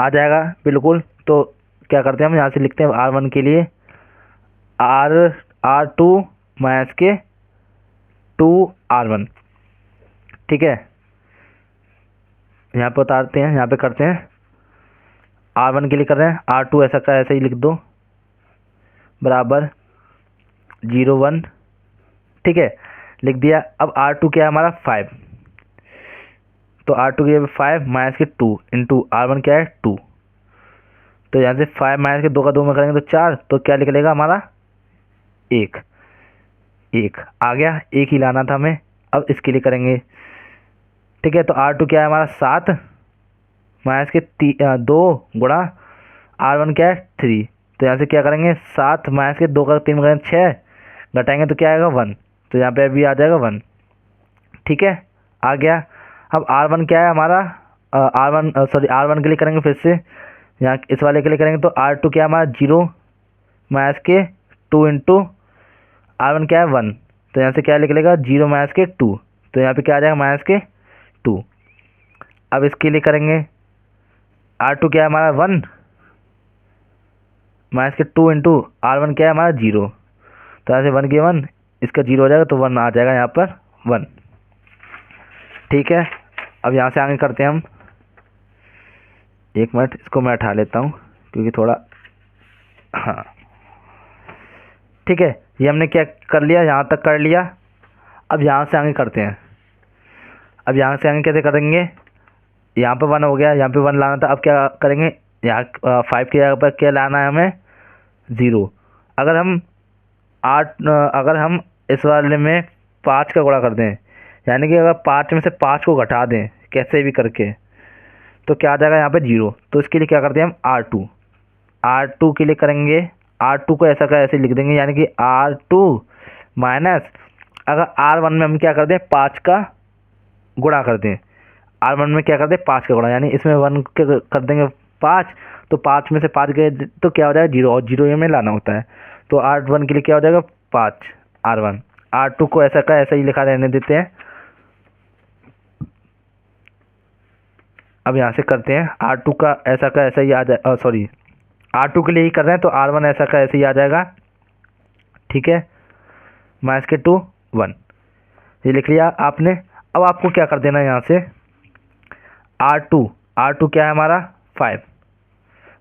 जाएगा बिल्कुल। तो क्या करते हैं हम यहाँ से लिखते हैं R1 के लिए R2 माइनस के 2 R1। ठीक है, यहाँ पे उतारते हैं, यहाँ पे करते हैं। R1 के लिए कर रहे हैं, R2 ऐसा का ऐसा ही लिख दो बराबर 0 1। ठीक है, लिख दिया। अब R2 क्या है हमारा 5, तो R2 के 5 माइनस के 2 इंटू R1 क्या है 2। तो यहाँ से 5 माइनस के 2 का 2 में करेंगे तो 4, तो क्या निकलेगा हमारा 1 आ गया। एक ही लाना था हमें। अब इसके लिए करेंगे। ठीक है, तो R2 क्या है हमारा 7 माइनस के 2 गुणा R1 क्या है 3। तो यहाँ से क्या करेंगे, 7 माइनस के 2 का 3 में करेंगे 6, घटाएंगे तो क्या आएगा 1, तो यहाँ पे भी आ जाएगा 1। ठीक है, आ गया। अब R1 क्या है हमारा, R1 के लिए करेंगे फिर से, यहाँ इस वाले के लिए करेंगे। तो R2 क्या है हमारा 0 माइनस के 2 इंटू R1 क्या है 1, तो यहाँ से क्या निकलेगा 0 माइनस के 2, तो यहाँ पे क्या आ जाएगा माइनस के 2। अब इसके लिए करेंगे, R2 क्या है हमारा 1 माइनस के 2 इंटू R1 क्या है हमारा 0, तो यहाँ से 1 के 1, इसका 0 हो जाएगा, तो 1 आ जाएगा यहाँ पर 1। ठीक है, अब यहाँ से आगे करते हैं हम। एक मिनट, इसको मैं उठा लेता हूँ क्योंकि थोड़ा, हाँ ठीक है, ये हमने क्या कर लिया, यहाँ तक कर लिया। अब यहाँ से आगे करते हैं। अब यहाँ से आगे कैसे करेंगे, यहाँ पे 1 हो गया, यहाँ पे 1 लाना था। अब क्या करेंगे, यहाँ 5 के जगह पर क्या लाना है हमें 0। अगर हम इस वाले में 5 का गुणा कर दें, यानी कि अगर 5 में से 5 को घटा दें कैसे भी करके, तो क्या आ जाएगा यहाँ पे 0। तो इसके लिए क्या करते हैं हम R2 के लिए करेंगे। R2 को ऐसा का ऐसे लिख देंगे, यानी कि R2 माइनस, अगर R1 में हम क्या कर दें 5 का गुणा कर दें, R1 में क्या कर दें 5 का गुणा, यानी इसमें 1 कर देंगे 5, तो 5 में से 5 गए तो क्या हो जाएगा 0, और 0 में लाना होता है। तो R1 के लिए क्या हो जाएगा 5 R1। R2 को ऐसा का ऐसा ही लिखा रहने देते हैं। अब यहाँ से करते हैं, R2 का ऐसा ही आ जाए, सॉरी R2 के लिए ही कर रहे हैं, तो R1 ऐसा का ऐसे ही आ जाएगा। ठीक है, माइनस के 2 1, ये लिख लिया आपने। अब आपको क्या कर देना है, यहाँ से R2 क्या है हमारा 5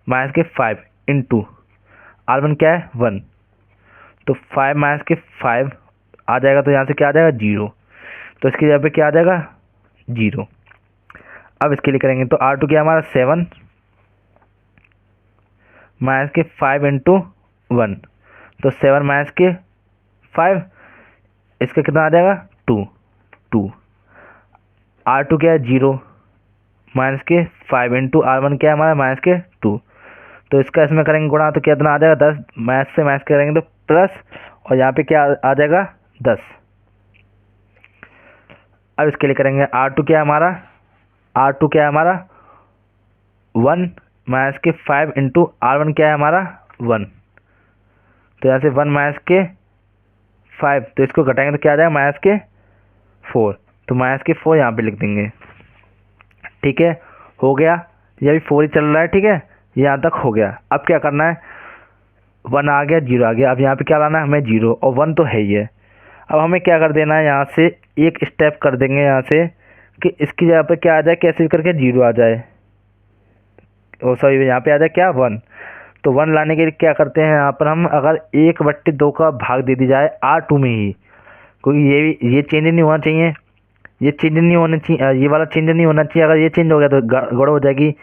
माइनस के 5 इंटू R1 क्या है 1, तो 5 माइनस के 5 आ जाएगा, तो यहाँ से क्या आ जाएगा 0, तो इसकी जगह पे क्या आ जाएगा 0। अब इसके लिए करेंगे, तो R2 क्या है हमारा 7 माइनस के 5 इंटू 1, तो 7 माइनस के 5, इसका कितना आ जाएगा 2। R2 क्या है 0 माइनस के 5 इंटू R1 क्या है हमारा माइनस के 2, तो इसका इसमें करेंगे गुणा, तो कितना आ जाएगा 10, माइनस से माइनस करेंगे तो प्लस, और यहाँ पे क्या आ जाएगा 10। अब इसके लिए करेंगे, R2 क्या है हमारा 1 माइनस के 5 इंटू R1 क्या है हमारा 1, तो यहाँ से 1 माइनस के 5, तो इसको घटाएंगे तो क्या आ जाएगा माइनस के 4, तो माइनस के 4 यहाँ पे लिख देंगे। ठीक है, हो गया, ये अभी 4 ही चल रहा है। ठीक है, यहाँ तक हो गया। अब क्या करना है, 1 आ गया 0 आ गया, अब यहाँ पे क्या लाना है हमें 0, और 1 तो है ही है। अब हमें क्या कर देना है, यहाँ से एक स्टेप कर देंगे यहाँ से, कि इसकी जगह पे क्या आ जाए, कैसे भी करके 0 आ जाए, ओ सॉरी यहाँ पे आ जाए क्या 1, तो 1 लाने के लिए क्या करते हैं यहाँ पर हम, अगर 1/2 का भाग दे दी जाए R2 में ही, क्योंकि ये चेंज नहीं होना चाहिए, ये चेंज नहीं होना चाहिए, ये वाला चेंज नहीं होना चाहिए। अगर ये चेंज हो गया तो गड़बड़ हो जाएगी।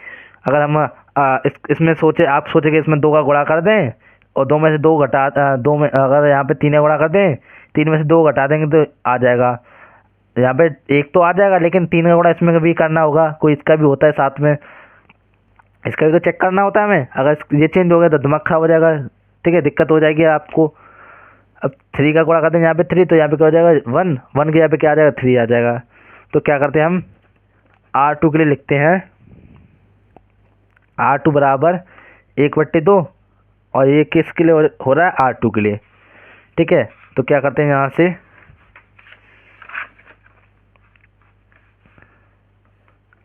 अगर हम इसमें आप सोचे कि इसमें 2 का गुणा कर दें और 2 में से 2 घटा 2 में, अगर यहाँ पे 3 का गुणा कर दें, 3 में से 2 घटा देंगे तो आ जाएगा। यहाँ पे 1 तो आ जाएगा, लेकिन 3 का गुणा इसमें भी करना होगा, कोई इसका भी होता है साथ में, इसका भी तो चेक करना होता है हमें। अगर ये चेंज हो गया तो दिमाग खराब हो जाएगा, ठीक है, दिक्कत हो जाएगी आपको। अब 3 का गुणा करते हैं यहाँ पे 3, तो यहाँ पे क्या हो जाएगा 1, 1 के यहाँ पे क्या आ जाएगा 3 आ जाएगा। तो क्या करते हैं हम R2 के लिए लिखते हैं R2 बराबर 1/2, और ये किसके लिए हो रहा है R2 के लिए, ठीक है। तो क्या करते हैं यहाँ से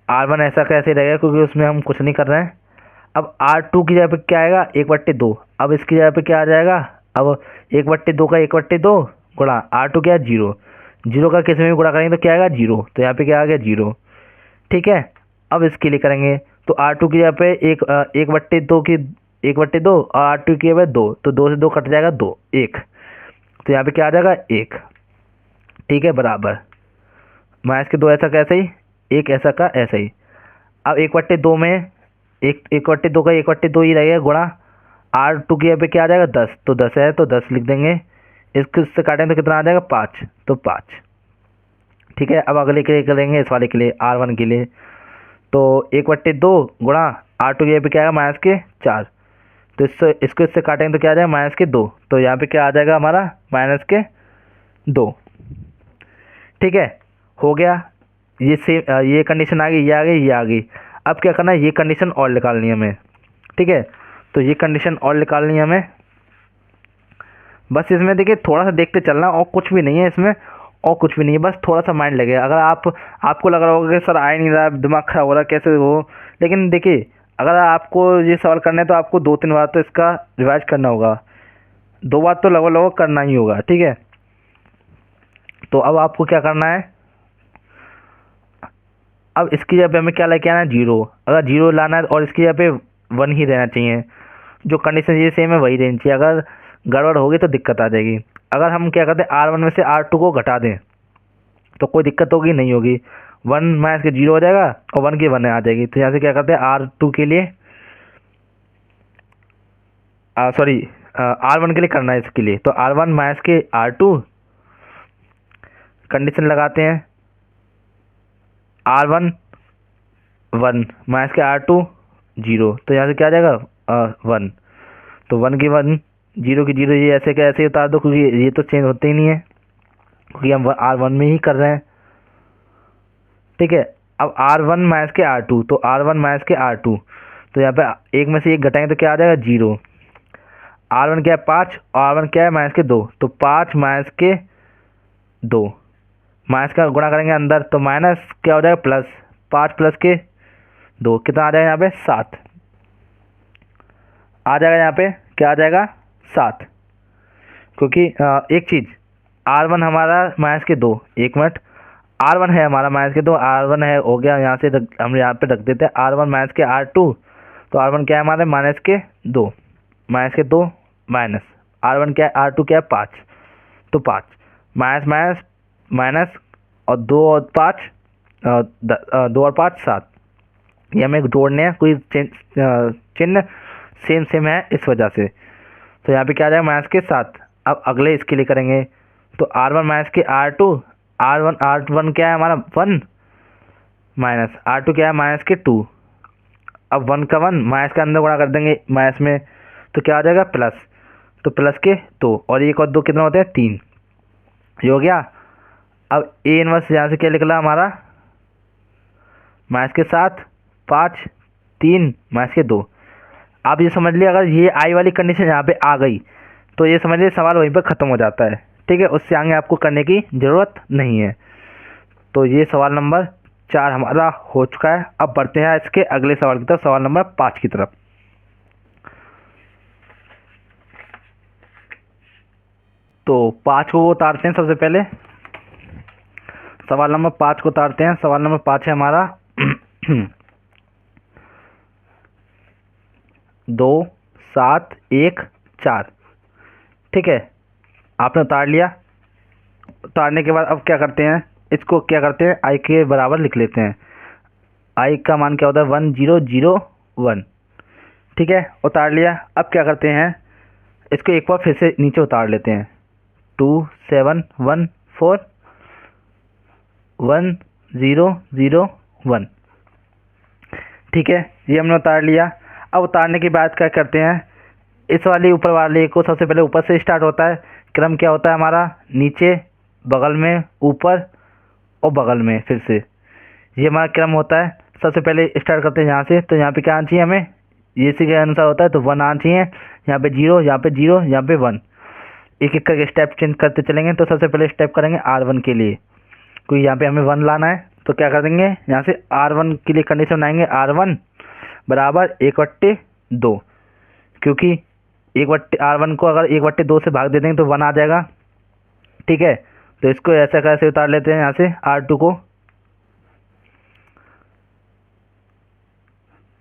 R1 ऐसा कैसे रहेगा, क्योंकि उसमें हम कुछ नहीं कर रहे हैं। अब R2 की जगह पे क्या आएगा 1/2, अब इसकी जगह पे क्या आ जाएगा, अब 1/2 का 1/2 गुणा R2 क्या है 0, 0 का किसी में भी गुणा करेंगे तो क्या आएगा 0, तो यहाँ पे क्या आ गया 0, ठीक है। अब इसके लिए करेंगे तो R2 की जगह पे 1/2 की 1/2 और R2 की जगह पे 2, तो 2 से 2 कट जाएगा 2, 1, तो यहाँ पे क्या आ जाएगा 1, ठीक है, बराबर -2 ऐसा कैसे ही, 1 ऐसा का ऐसा ही। अब 1/2 में 1/2 का 1/2 ही रहेगा गुणा R2 की यहाँ पे क्या आ जाएगा 10, तो 10 है तो 10 लिख देंगे, इससे काटेंगे तो कितना आ जाएगा 5, तो 5, ठीक है। अब अगले के लिए करेंगे, इस वाले के लिए R1 के लिए, तो 1/2 गुणा R2 की यहाँ पे क्या आएगा -4, तो इसको इससे काटेंगे तो क्या आ जाएगा -2, तो यहाँ पे क्या आ जाएगा हमारा -2, ठीक है, हो गया। ये सेम ये कंडीशन आ गई, ये आ गई, ये आ गई। अब क्या करना है, ये कंडीशन और निकालनी है हमें, ठीक है। तो ये कंडीशन और निकालनी है हमें, बस इसमें देखिए थोड़ा सा देखते चलना, और कुछ भी नहीं है इसमें, और कुछ भी नहीं है, बस थोड़ा सा माइंड लगेगा। अगर आपको लग रहा होगा कि सर आ ही नहीं रहा, दिमाग खराब हो रहा है, कैसे हो, लेकिन देखिए अगर आपको ये सवाल करना है तो आपको 2-3 बार तो इसका रिवाइज करना होगा, 2 बार तो लगभग करना ही होगा, ठीक है। तो अब आपको क्या करना है, अब इसकी जगह पे हमें क्या लेके आना है 0, अगर 0 लाना है और इसकी जगह पे 1 ही रहना चाहिए, जो कंडीशन ये सेम है वही रहनी चाहिए। अगर गड़बड़ होगी तो दिक्कत आ जाएगी। अगर हम क्या करते हैं R1 में से R2 को घटा दें तो कोई दिक्कत होगी नहीं होगी, 1 माइनस के 0 हो जाएगा और 1 की 1 आ जाएगी। तो यहाँ से क्या करते हैं R2 के लिए सॉरी R1 के लिए करना है इसके लिए, तो R1 माइनस के R2 कंडीशन लगाते हैं, R1 1 माइनस के R2 0, तो यहाँ से क्या आ जाएगा 1, तो 1 की 1 0 की 0, ये ऐसे क्या ऐसे ही उतार दो, क्योंकि ये तो चेंज होते ही नहीं है, क्योंकि हम R1 में ही कर रहे हैं, ठीक है। अब R1 माइनस के R2, तो R1 माइनस के R2, तो यहाँ पे एक में से एक घटाएंगे तो क्या आ जाएगा 0, R1 क्या है 5 और R1 क्या है -2, तो 5 माइनस के 2, माइनस का गुणा करेंगे अंदर तो माइनस क्या हो जाएगा प्लस, 5 प्लस के 2 कितना आ जाएगा यहाँ पे 7 आ जाएगा, यहाँ पे क्या आ जाएगा 7, क्योंकि एक चीज़ R1 हमारा -2, एक मिनट, R1 है हमारा -2, R1 है हो गया, यहाँ से हम यहाँ पे रख देते हैं R1 माइनस के R2, तो R1 क्या है हमारे -2 माइनस R1 क्या है R2 क्या है 5, तो 5 माइनस माइनस माइनस और 2 और 5 2 और 5 7, ये हमें जोड़ने हैं, कोई चिन्ह सेम है इस वजह से, तो यहाँ पे क्या आ जाएगा -7। अब अगले इसके लिए करेंगे तो R1 माइनस के R2, R1 क्या है हमारा 1 माइनस R2 क्या है -2, अब 1 का 1 माइनस का अंदर गुणा कर देंगे माइनस में, तो क्या आ जाएगा प्लस, तो प्लस के 2 और 1 और 2 कितना होते हैं 3, ये हो गया। अब A इनवर्स यहाँ से क्या निकला हमारा -7 5 3 -2। आप ये समझ लिया, अगर ये आई वाली कंडीशन यहाँ पे आ गई तो ये समझ लिया सवाल वहीं पर ख़त्म हो जाता है, ठीक है, उससे आगे आपको करने की ज़रूरत नहीं है। तो ये सवाल नंबर 4 हमारा हो चुका है। अब बढ़ते हैं इसके अगले सवाल की तरफ, सवाल नंबर 5 की तरफ। तो 5 को उतारते हैं, सबसे पहले सवाल नंबर 5 को उतारते हैं। सवाल नंबर 5 है हमारा 2 7 1 4। ठीक है, आपने उतार लिया। उतारने के बाद अब क्या करते हैं, इसको क्या करते हैं, आई के बराबर लिख लेते हैं। आई का मान क्या होता है, 1001। ठीक है, उतार लिया। अब क्या करते हैं, इसको एक बार फिर से नीचे उतार लेते हैं। 2714 1001। ठीक है, ये हमने उतार लिया। अब उतारने के बाद क्या करते हैं, इस वाले ऊपर वाले को सबसे पहले ऊपर से स्टार्ट होता है। क्रम क्या होता है हमारा, नीचे, बगल में, ऊपर और बगल में फिर से, ये हमारा क्रम होता है। सबसे पहले स्टार्ट करते हैं यहाँ से, तो यहाँ पे क्या आना चाहिए हमें, ये इसी के अनुसार होता है, तो 1 आना चाहिए। यहाँ पे 0, यहाँ पे 0, यहाँ पे 1। एक एक करके स्टेप चेंज करते चलेंगे। तो सबसे पहले स्टेप करेंगे R1 के लिए, क्योंकि यहाँ पे हमें 1 लाना है। तो क्या कर देंगे, यहाँ से R1 के लिए कंडीशन बनाएंगे, R1 बराबर 1/2, क्योंकि R1 को अगर 1/2 से भाग दे देंगे तो 1 आ जाएगा। ठीक है, तो इसको ऐसा कैसे उतार लेते हैं, यहाँ से R2 को,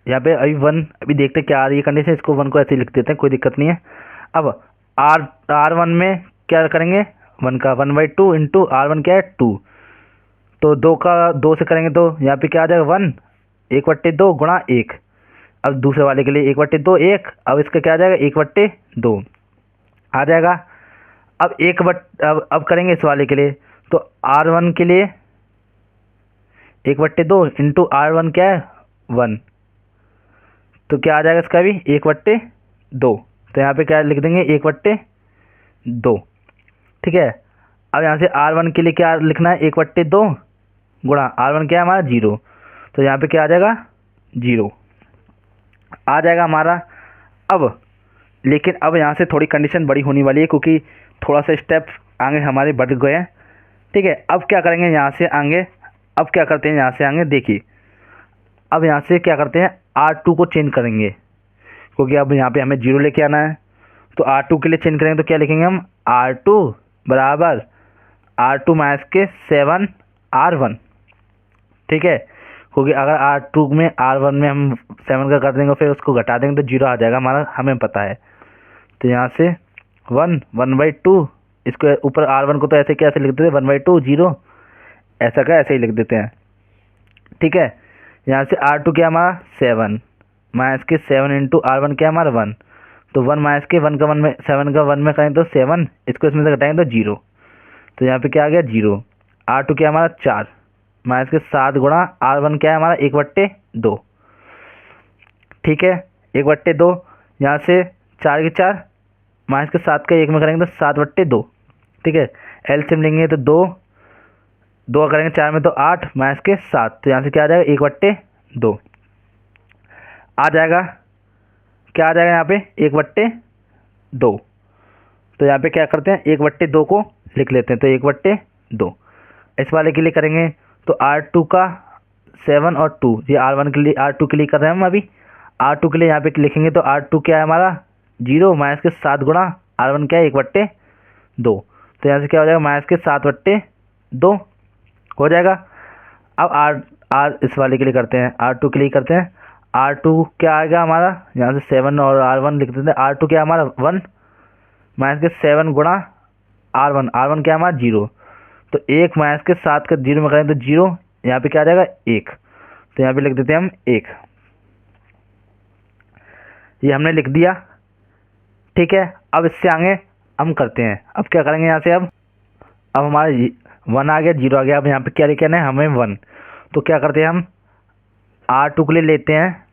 यहाँ पे अभी 1, अभी देखते क्या आ रही है कंडीशन, इसको 1 को ऐसे ही लिख देते हैं, कोई दिक्कत नहीं है। अब R1 में क्या करेंगे, 1 का 1/2 इंटू R1 क्या है 2, तो 2 का 2 से करेंगे तो यहाँ पे क्या आ जाएगा 1, 1/2 गुणा 1। अब दूसरे वाले के लिए 1/2 1, अब इसका क्या आ जाएगा 1/2 आ जाएगा। अब करेंगे इस वाले के लिए, तो R1 के लिए 1/2 इंटू R1 क्या है 1, तो क्या आ जाएगा इसका भी 1/2। तो यहाँ पे क्या लिख देंगे 1/2। ठीक है, अब यहाँ से R1 के लिए क्या लिखना है, 1/2 गुणा R1 क्या है हमारा 0, तो यहाँ पे क्या आ जाएगा 0 आ जाएगा हमारा। अब लेकिन अब यहाँ से थोड़ी कंडीशन बड़ी होने वाली है, क्योंकि थोड़ा सा स्टेप आगे हमारे बढ़ गए हैं। ठीक है, अब क्या करेंगे यहाँ से आगे, अब क्या करते हैं यहाँ से आगे, देखिए अब यहाँ से क्या करते हैं, R2 को चेंज करेंगे, क्योंकि अब यहाँ पे हमें 0 लेके आना है। तो R2 के लिए चेंज करेंगे तो क्या लिखेंगे हम, R2 बराबर R2 माइनस के 7 R1। ठीक है, क्योंकि अगर R2 में R1 में हम 7 का कर देंगे फिर उसको घटा देंगे तो 0 आ जाएगा हमारा, हमें पता है। तो यहाँ से 1/2, इसको ऊपर R1 को तो ऐसे कैसे लिख देते हैं 1/2 0, ऐसा का ऐसे ही लिख देते हैं। ठीक है, यहाँ से R2 क्या हमारा 7 माइनस के 7 इंटू R1 क्या हमारा 1, तो 1 माइनस के 1 का 1 में 7 का 1 में करें तो 7, इसको इसमें से घटाएंगे तो 0, तो यहाँ पे क्या आ गया 0। R2 क्या हमारा 4 माइनस के 7 गुणा R1 क्या है हमारा 1/2। ठीक है, 1/2, यहाँ से 4 के 4 माइनस के 7 का 1 में करेंगे तो 7/2। ठीक है, एलसीएम लेंगे तो 2 करेंगे 4 में तो 8 माइनस के 7, तो यहाँ से क्या आ जाएगा 1/2 आ जाएगा। क्या आ जाएगा यहाँ पे 1/2, तो यहाँ पे क्या करते हैं 1/2 को लिख लेते हैं, तो 1/2 इस वाले के लिए करेंगे। तो R2 का 7 और 2, ये R1 के लिए R2 के लिए कर रहे हैं हम अभी। R2 के लिए यहाँ पे लिखेंगे तो R2 क्या है हमारा 0 माइनस के 7 गुणा R1 क्या है 1/2, तो यहाँ से क्या हो जाएगा माइनस के 7/2 हो जाएगा। अब R इस वाले के लिए करते हैं, R2 के लिए करते हैं। R2 क्या आएगा हमारा, यहाँ से 7 और R1 लिख देते हैं। R2 क्या हमारा 1 माइनस के 7 गुणा R1 क्या हमारा 0, तो 1 माइनस के 7 का 0 में करें तो 0, यहाँ पे क्या आ जाएगा 1, तो यहाँ पे लिख देते हैं हम 1। ये हमने लिख दिया। ठीक है, अब इससे आगे हम करते हैं। अब क्या करेंगे यहाँ से, अब हमारा 1 आ गया 0 आ गया। अब यहाँ पे क्या लिखना है हमें 1, तो क्या करते हैं हम R2 के लिए लेते हैं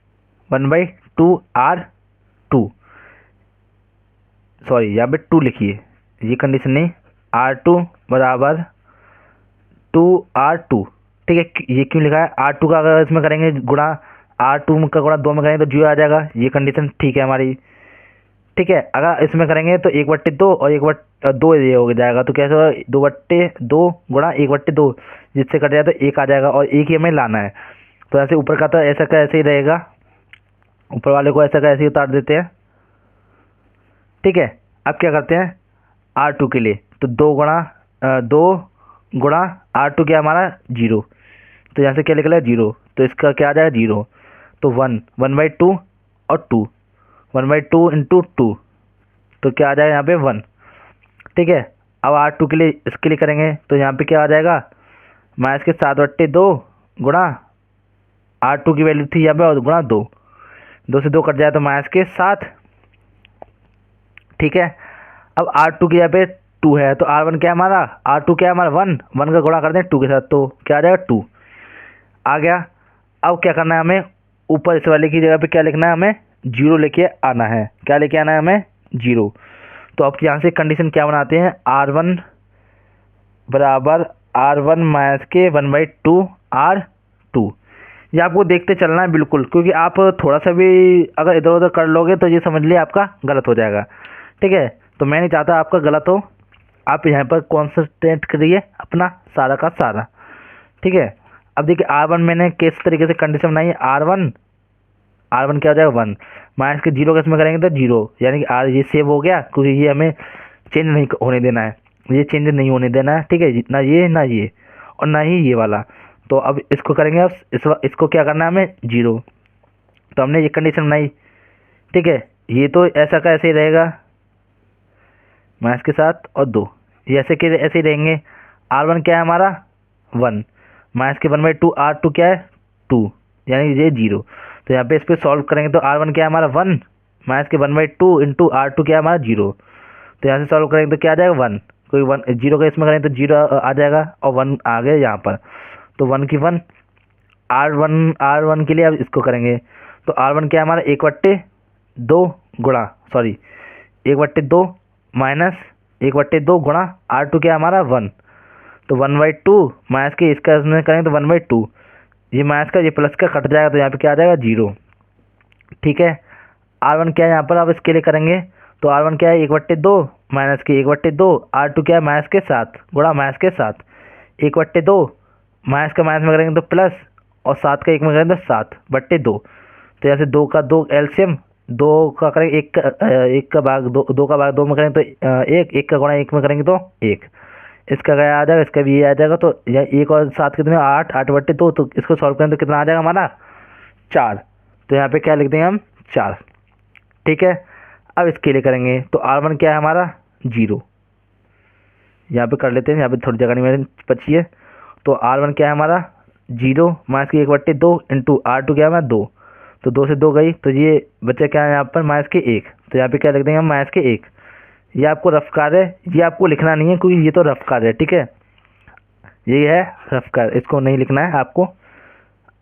1/2 R2, सॉरी यहाँ पे 2 लिखिए, ये कंडीशन नहीं, R2 बराबर 2R2। ठीक है, ये क्यों लिखा है, R2 का अगर इसमें करेंगे गुणा, R2 का गुणा 2 में करेंगे तो 0 आ जाएगा, ये कंडीशन ठीक है हमारी। ठीक है, अगर इसमें करेंगे तो 1/2 और 1/2 ये हो जाएगा, तो कैसे होगा 2/2 गुणा 1/2, जिससे कट जाए तो 1 आ जाएगा, और 1 ही हमें लाना है। तो ऐसे ऊपर का तो ऐसा का ऐसे ही रहेगा, ऊपर वाले को ऐसा का ऐसे ही उतार देते हैं। ठीक है, अब क्या करते हैं R2 के लिए, तो 2 गुणा R2 क्या हमारा 0, तो यहाँ से क्या निकला 0, तो इसका क्या आ जाएगा 0, तो 1/2 और 2 1/2 इंटू 2, तो क्या आ जाएगा यहाँ पे 1। ठीक है, अब R2 के लिए इसके लिए करेंगे तो यहाँ पे क्या आ जाएगा, -7/2 गुणा R2 की वैल्यू थी यहाँ पे और गुणा 2, 2 से 2 कट जाए तो -7। ठीक है, अब R2 की यहाँ पे 2 है तो R1 क्या है हमारा, R2 क्या है हमारा 1, 1 का गुणा कर दें 2 के साथ तो क्या आ जाएगा 2 आ गया। अब क्या करना है हमें, ऊपर इस वाले की जगह पे क्या लिखना है, हमें 0 लेके आना है। क्या लेके आना है हमें, 0। तो अब यहाँ से कंडीशन क्या बनाते हैं, R1 बराबर R1 माइनस के 1/2 R2। ये आपको देखते चलना है बिल्कुल, क्योंकि आप थोड़ा सा भी अगर इधर उधर कर लोगे तो ये समझ लिए आपका गलत हो जाएगा। ठीक है, तो मैं नहीं चाहता आपका गलत हो, आप यहाँ पर कॉन्सेंट्रेट करिए अपना सारा का सारा। ठीक है, अब देखिए R1 मैंने किस तरीके से कंडीशन बनाई है, R1 क्या हो जाएगा 1, माइनस के 0 किस में करेंगे तो 0, यानी कि R ये सेव हो गया, क्योंकि ये हमें चेंज नहीं होने देना है, ये चेंज नहीं होने देना है। ठीक है, ना ये ना ये और ना ही ये वाला। तो अब इसको करेंगे, अब इसको क्या करना है हमें 0, तो हमने ये कंडीशन बनाई। ठीक है, ये तो ऐसा का ऐसे ही रहेगा माइनस के साथ और 2, ये ऐसे के ऐसे ही रहेंगे। R1 क्या है हमारा 1, माइनस के 1/2 R2 क्या है 2, यानी ये 0। तो यहाँ पे इस पर सॉल्व करेंगे तो R1 क्या है हमारा 1, माइनस के 1/2 इंटू R2 क्या है हमारा 0। तो यहाँ से सॉल्व करेंगे तो क्या आ जाएगा 1, कोई 1 0 का इसमें करेंगे तो 0 आ जाएगा और 1 आ गया यहाँ पर, तो 1 की 1। R1 के लिए अब इसको करेंगे तो R1 क्या है हमारा 1/2 गुणा 1/2 माइनस 1/2 गुणा R2 क्या है हमारा 1, तो 1/2 माइनस के इसका इसमें करेंगे तो 1/2, ये माइनस का ये प्लस का कट जाएगा तो यहाँ पे क्या आ जाएगा 0। ठीक है, R1 क्या है यहाँ पर, अब इसके लिए करेंगे तो R1 क्या है 1/2 माइनस के 1/2, R2 क्या है माइनस के 7 गुणा माइनस के 7, 1/2 माइनस का माइनस में करेंगे तो प्लस और 7 का 1 में करेंगे तो 7/2। तो यहाँ से 2 का 2 एलसीएम, 2 का करेंगे 1 का भाग 2, 2 का भाग 2 में करेंगे तो 1, 1 का गुणा 1 में करेंगे तो 1, इसका क्या आ जाएगा, इसका भी ये आ जाएगा। तो यह 1 और 7 कितने 8, 8/2, तो इसको सॉल्व करें तो कितना आ जाएगा हमारा 4, तो यहाँ पे क्या लिख देंगे हम 4। ठीक है, अब इसके लिए करेंगे तो R1 क्या है हमारा 0, यहाँ पे कर लेते हैं, यहाँ पे थोड़ी जगह नहीं मेरे बची है। तो R1 क्या है हमारा 0 माइनस की 1/2 इंटू R2 क्या है हमारा 2, तो 2 से 2 गई तो ये बच्चा क्या है यहाँ पर माइनस के 1, तो यहाँ पे क्या लिख देंगे हम माइनस के 1। ये आपको रफ कार्य है, ये आपको लिखना नहीं है क्योंकि ये तो रफ कार्य है। ठीक है, ये है रफ कार्य, इसको नहीं लिखना है आपको।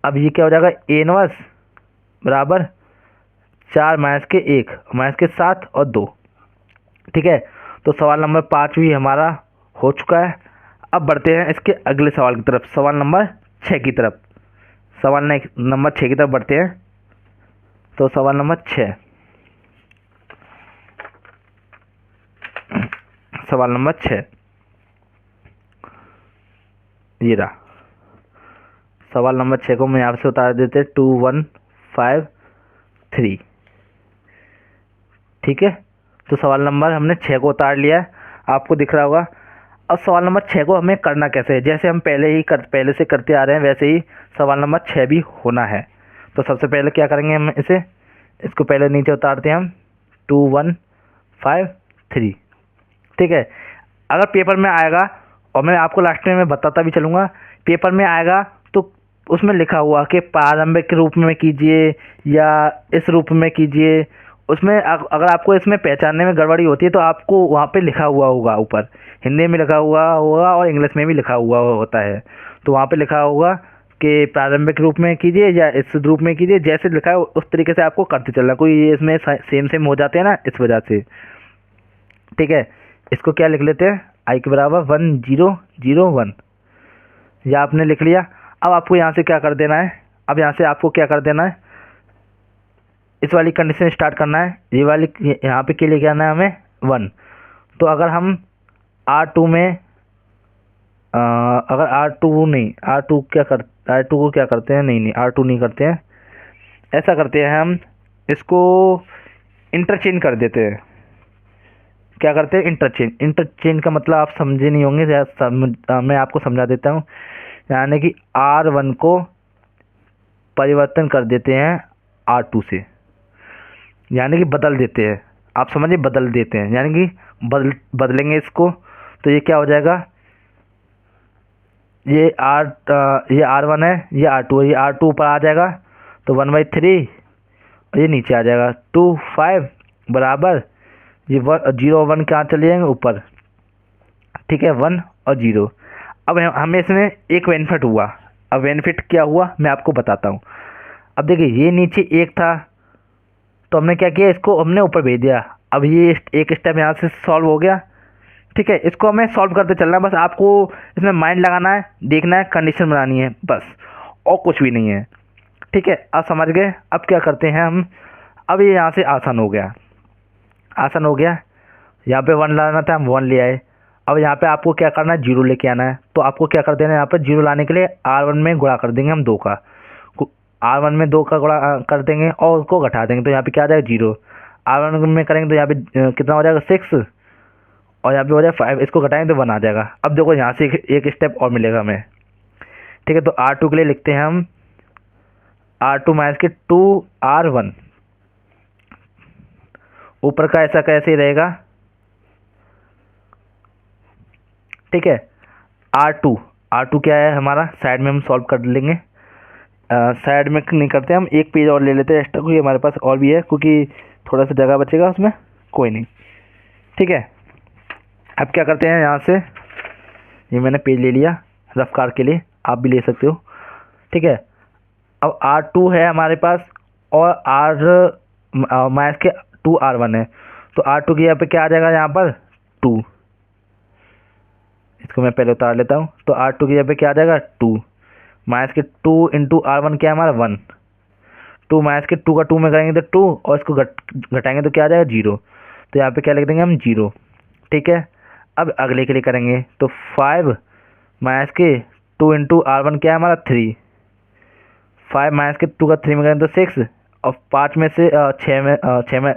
अब ये क्या हो जाएगा A इनवर्स बराबर 4 माइनस के 1 माइनस के 7 और 2। ठीक है, तो सवाल नंबर 5 भी हमारा हो चुका है। अब बढ़ते हैं इसके अगले सवाल की तरफ, सवाल नंबर 6 की तरफ। सवाल नंबर 6 की तरफ बढ़ते हैं। तो सवाल नंबर 6, सवाल नंबर 6 ये रहा। सवाल नंबर 6 को मैं यहाँ से उतार देते 2 1 5 3। ठीक है, तो सवाल नंबर हमने 6 को उतार लिया है, आपको दिख रहा होगा। अब सवाल नंबर 6 को हमें करना कैसे है, जैसे हम पहले से करते आ रहे हैं वैसे ही सवाल नंबर 6 भी होना है। तो सबसे पहले क्या करेंगे, हम इसको पहले नीचे उतारते हैं हम 2 1 5 3। ठीक है, अगर पेपर में आएगा और मैं आपको लास्ट में मैं बताता भी चलूँगा, पेपर में आएगा तो उसमें लिखा हुआ कि प्रारंभिक रूप में कीजिए या इस रूप में कीजिए, उसमें अगर आपको इसमें पहचानने में गड़बड़ी होती है तो आपको वहाँ पे लिखा हुआ होगा, ऊपर हिंदी में लिखा हुआ होगा और इंग्लिश में भी लिखा हुआ होता है। तो वहाँ पे लिखा होगा कि प्रारंभिक रूप में कीजिए या इस रूप में कीजिए, जैसे लिखा है उस तरीके से आपको करते चलना, कोई इसमें सेम हो जाते हैं ना, इस वजह से। ठीक है, इसको क्या लिख लेते हैं, आई के बराबर 1 0 0 1, यह आपने लिख लिया। अब आपको यहाँ से क्या कर देना है, अब यहाँ से आपको क्या कर देना है, इस वाली कंडीशन स्टार्ट करना है, ये वाली यहाँ पे के लिए क्या आना है हमें 1। तो अगर हम R2 में अगर R2 नहीं, R2 को क्या करते हैं, नहीं R2 नहीं करते हैं, ऐसा करते हैं हम इसको इंटरचेंज कर देते हैं। क्या करते हैं, इंटरचेंज का मतलब आप समझे नहीं होंगे, मैं आपको समझा देता हूँ। यानी कि R1 को परिवर्तन कर देते हैं R2 से, यानी कि बदल देते हैं, आप समझिए बदल देते हैं, यानी कि बदलेंगे इसको, तो ये क्या हो जाएगा, ये ये R1 है, ये R2 है, ये R2 ऊपर आ जाएगा तो 1/3, और ये नीचे आ जाएगा 2 5 बराबर, ये 0 1 कहाँ चले जाएंगे ऊपर, ठीक है, 1 और 0। अब हमें इसमें एक बेनिफिट हुआ। अब बेनिफिट क्या हुआ मैं आपको बताता हूँ। अब देखिए ये नीचे एक था, तो हमने क्या किया, इसको हमने ऊपर भेज दिया। अब ये एक स्टेप यहाँ से सॉल्व हो गया, ठीक है। इसको हमें सॉल्व करते चलना है, बस आपको इसमें माइंड लगाना है, देखना है, कंडीशन बनानी है बस, और कुछ भी नहीं है, ठीक है। आप समझ गए। अब क्या करते हैं हम, अब ये यहाँ से आसान हो गया, आसान हो गया। यहाँ पे 1 लाना था, हम 1 ले आए। अब यहाँ पे आपको क्या करना है, 0 लेके आना है। तो आपको क्या कर देना है, यहाँ पर 0 लाने के लिए R1 में गुणा कर देंगे हम 2 का, R1 में 2 का गुणा कर देंगे और उसको घटा देंगे, तो यहाँ पे क्या आ जाएगा 0। R1 में करेंगे तो यहाँ पे कितना हो जाएगा 6, और यहाँ पे हो जाएगा 5, इसको घटाएंगे तो 1 आ जाएगा। अब देखो यहाँ से एक स्टेप और मिलेगा हमें, ठीक है। तो R2 के लिए लिखते हैं हम R2 माइनस के 2R1, ऊपर का ऐसा कैसे ही रहेगा, ठीक है। R2 क्या है हमारा, साइड में हम सॉल्व कर लेंगे। साइड में नहीं करते, हम एक पेज और ले लेते हैं एक्स्ट्रा, क्योंकि हमारे पास और भी है, क्योंकि थोड़ा सा जगह बचेगा उसमें, कोई नहीं, ठीक है। अब क्या करते हैं, यहाँ से ये मैंने पेज ले लिया रफ कार के लिए, आप भी ले सकते हो, ठीक है। अब R2 है हमारे पास, और माइनस के 2R1 है, तो R2 की यहाँ पे क्या आ जाएगा, यहाँ पर 2, इसको मैं पहले उतार लेता हूँ। तो R2 की यहाँ पे क्या आ जाएगा 2, माइनस के 2 इंटू R1 क्या है हमारा 1, 2 माइनस के 2 का 2 में करेंगे तो 2, और इसको घटाएंगे तो क्या आ जाएगा 0, तो यहाँ पे क्या लिख देंगे हम 0, ठीक है। अब अगले के लिए करेंगे तो 5 माइनस के 2 इंटू R1 क्या है हमारा 3, 5 माइनस के 2 का 3 में करेंगे तो 6, और 5 में से 6 में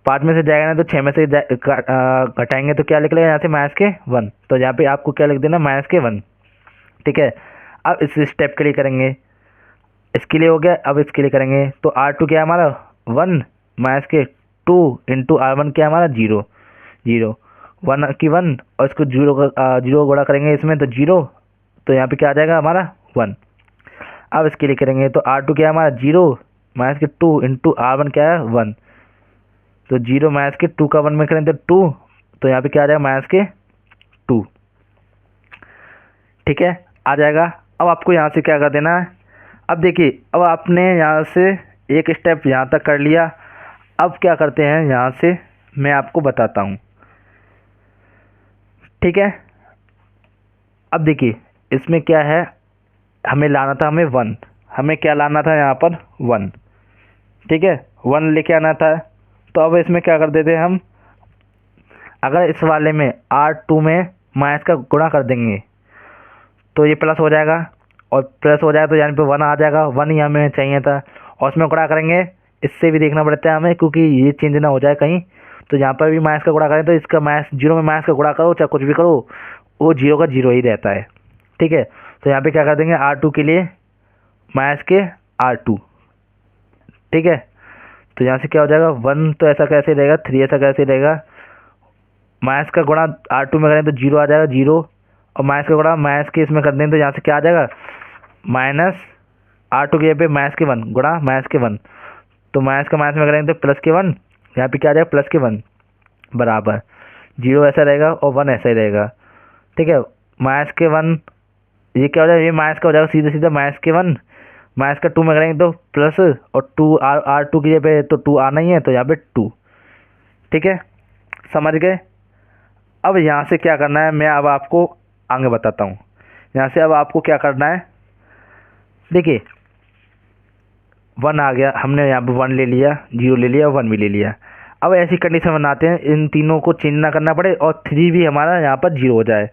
5 में से जाएगा ना, तो 6 में से घटाएंगे तो क्या लिख लेगा यहाँ से माइनस के 1, तो यहाँ पे आपको क्या लिख देना माइनस के 1, ठीक है। अब इस स्टेप के लिए करेंगे, इसके लिए हो गया। अब इसके लिए करेंगे तो R2 क्या है हमारा 1 माइनस के 2 इंटू R1 क्या है हमारा 0, 0 1 की 1, और इसको 0 का 0 गुणा करेंगे इसमें तो 0, तो यहाँ पे क्या आ जाएगा हमारा 1। अब इसके लिए करेंगे तो R2 क्या है हमारा 0 माइनस के 2 इंटू R1 क्या है 1, तो 0 माइनस के 2 का 1 में करें तो 2, तो यहाँ पे क्या आ जाएगा माइनस के 2, ठीक है, आ जाएगा। अब आपको यहाँ से क्या कर देना है, अब देखिए अब आपने यहाँ से एक स्टेप यहाँ तक कर लिया। अब क्या करते हैं, यहाँ से मैं आपको बताता हूँ, ठीक है। अब देखिए इसमें क्या है, हमें लाना था, हमें क्या लाना था यहाँ पर 1, ठीक है, 1 लेके आना था। तो अब इसमें क्या कर देते हैं हम, अगर इस वाले में R2 में माइनस का गुणा कर देंगे तो ये प्लस हो जाएगा, और प्लस हो जाएगा तो यहाँ पे 1 आ जाएगा, 1 ही हमें चाहिए था, और उसमें गुणा करेंगे, इससे भी देखना पड़ता है हमें, क्योंकि ये चेंज ना हो जाए कहीं। तो यहाँ पर भी माइनस का गुणा करें तो इसका माइनस 0 में माइनस का गुणा करो चाहे कुछ भी करो, वो 0 का 0 ही रहता है, ठीक है। तो यहाँ पे क्या कर देंगे R2 के लिए माइनस के R2, ठीक है। तो यहाँ से क्या हो जाएगा 1, तो ऐसा कैसे रहेगा, 3 ऐसा कैसे रहेगा, माइनस का गुणा R2 में करें तो 0 आ जाएगा 0, और माइनस का गुणा माइनस के इसमें कर दें तो यहाँ से क्या आ जाएगा माइनस R2 के यहाँ पे माइनस के 1 गुणा माइनस के 1, तो माइनस का माइनस में करेंगे तो प्लस के 1, यहाँ पे क्या आ जाएगा प्लस के 1 बराबर 0 ऐसा रहेगा और 1 ऐसा ही रहेगा, ठीक है। माइनस के 1 ये क्या हो जाएगा, ये माइनस का हो जाएगा सीधे सीधा माइनस के 1, माइनस का 2 में करेंगे तो प्लस, और 2 R2 की जगह पे तो 2 आना ही है, तो यहाँ पे 2, ठीक है, समझ गए। अब यहाँ से क्या करना है मैं अब आपको आगे बताता हूँ। यहाँ से अब आपको क्या करना है, देखिए 1 आ गया, हमने यहाँ पे 1 ले लिया, 0 ले लिया, 1 भी ले लिया। अब ऐसी कंडीशन बनाते हैं इन तीनों को चेंज ना करना पड़े, और 3 भी हमारा यहाँ पर 0 हो जाए।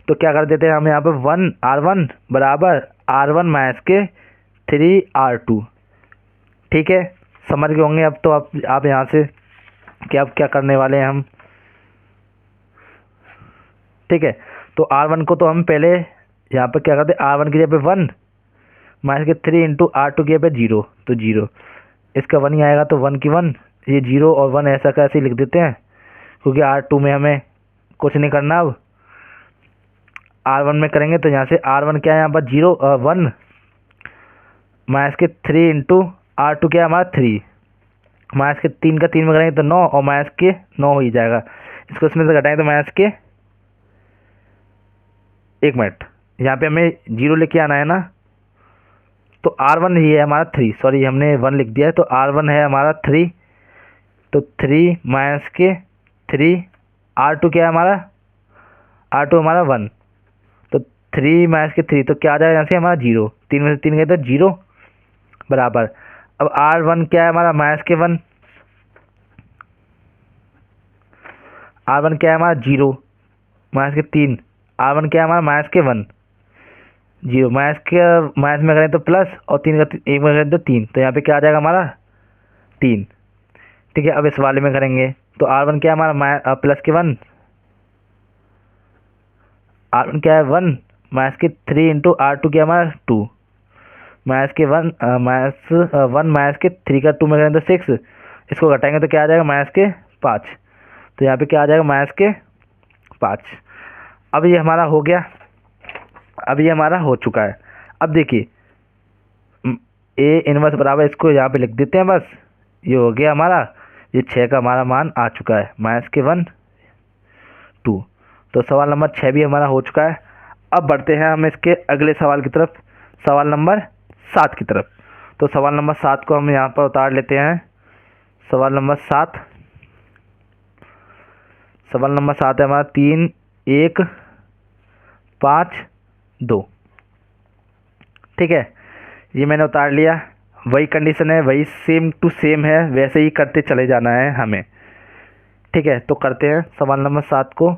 तो क्या कर देते हैं हम यहाँ पे 1 R1 बराबर R1 माइनस के 3 R2, ठीक है, समझ गए होंगे। अब तो आप यहाँ से क्या अब क्या करने वाले हैं हम, ठीक है। तो R1 को तो हम पहले यहाँ पर क्या करते हैं, R1 की जगह पे 1 माइनस के 3 इंटू R2 की जगह पे 0, तो 0, इसका 1 ही आएगा, तो 1 की 1, ये 0 और 1 ऐसा का ऐसे ही लिख देते हैं, क्योंकि R2 में हमें कुछ नहीं करना। अब R1 में करेंगे तो यहाँ से R1 क्या है यहाँ पर 0 1 माइनस के 3 इंटू R2 क्या है हमारा 3, माइनस के 3 का 3 में करेंगे तो 9 और माइनस के 9 हो ही जाएगा। इसको इसमें से घटाएंगे तो माइनस के 1 मिनट, यहाँ पे हमें 0 लेके आना है ना, तो R1 ही है हमारा 3, सॉरी हमने 1 लिख दिया है, तो R1 है हमारा 3, तो 3 माइनस के 3, R2 क्या है हमारा, R2 हमारा 1, तो 3 माइनस के 3, तो क्या आ जाएगा यहाँ से हमारा 0, 3 में से 3 गए तो 0 बराबर। अब R1 क्या है हमारा माइनस के 1, R1 क्या है हमारा 0 माइनस के 3, R1 क्या है हमारा माइनस के 1 0, माइनस में करें तो प्लस और 3 का 1 में करें तो 3, तो यहाँ पे क्या आ जाएगा हमारा 3। ठीक है, अब इस वाले में करेंगे तो R1 क्या है हमारा प्लस के 1, R1 क्या है 1 माइनस के 3 इंटू R2 क्या है हमारा 2, माइनस के 1 माइनस के 3 का 2 में करें तो 6, इसको घटाएंगे तो क्या आ जाएगा माइनस के 5, तो यहाँ पे क्या आ जाएगा माइनस के 5। अब ये हमारा हो गया, अब ये हमारा हो चुका है। अब देखिए ए इनवर्स बराबर, इसको यहाँ पे लिख देते हैं बस, ये हो गया हमारा, ये 6 का हमारा मान आ चुका है, माइनस के 1 2। तो सवाल नंबर 6 भी हमारा हो चुका है। अब बढ़ते हैं हम इसके अगले सवाल की तरफ, सवाल नंबर 7 की तरफ। तो सवाल नंबर 7 को हम यहाँ पर उतार लेते हैं। सवाल नंबर 7, सवाल नंबर 7 है हमारा 3 1 5 2। ठीक है, ये मैंने उतार लिया, वही कंडीशन है, वही सेम टू सेम है, वैसे ही करते चले जाना है हमें। ठीक है, तो करते हैं सवाल नंबर 7 को।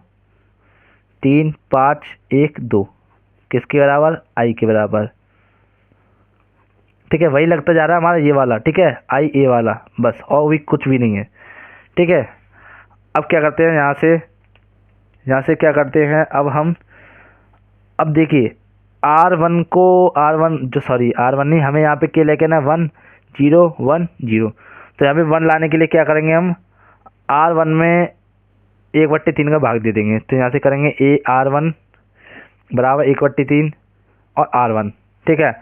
3 5 1 2 किसके बराबर, आई के बराबर। ठीक है, वही लगता जा रहा है हमारा ये वाला, ठीक है, आई ए वाला, बस और भी कुछ भी नहीं है। ठीक है, अब क्या करते हैं, यहाँ से क्या करते हैं, अब देखिए R1 नहीं, हमें यहाँ पे क्या लेके ना 1 0 1 0, तो यहाँ पे 1 लाने के लिए क्या करेंगे हम, R1 में 1/3 का भाग दे देंगे, तो यहाँ से करेंगे R1 बराबर 1/3 और R1। ठीक है,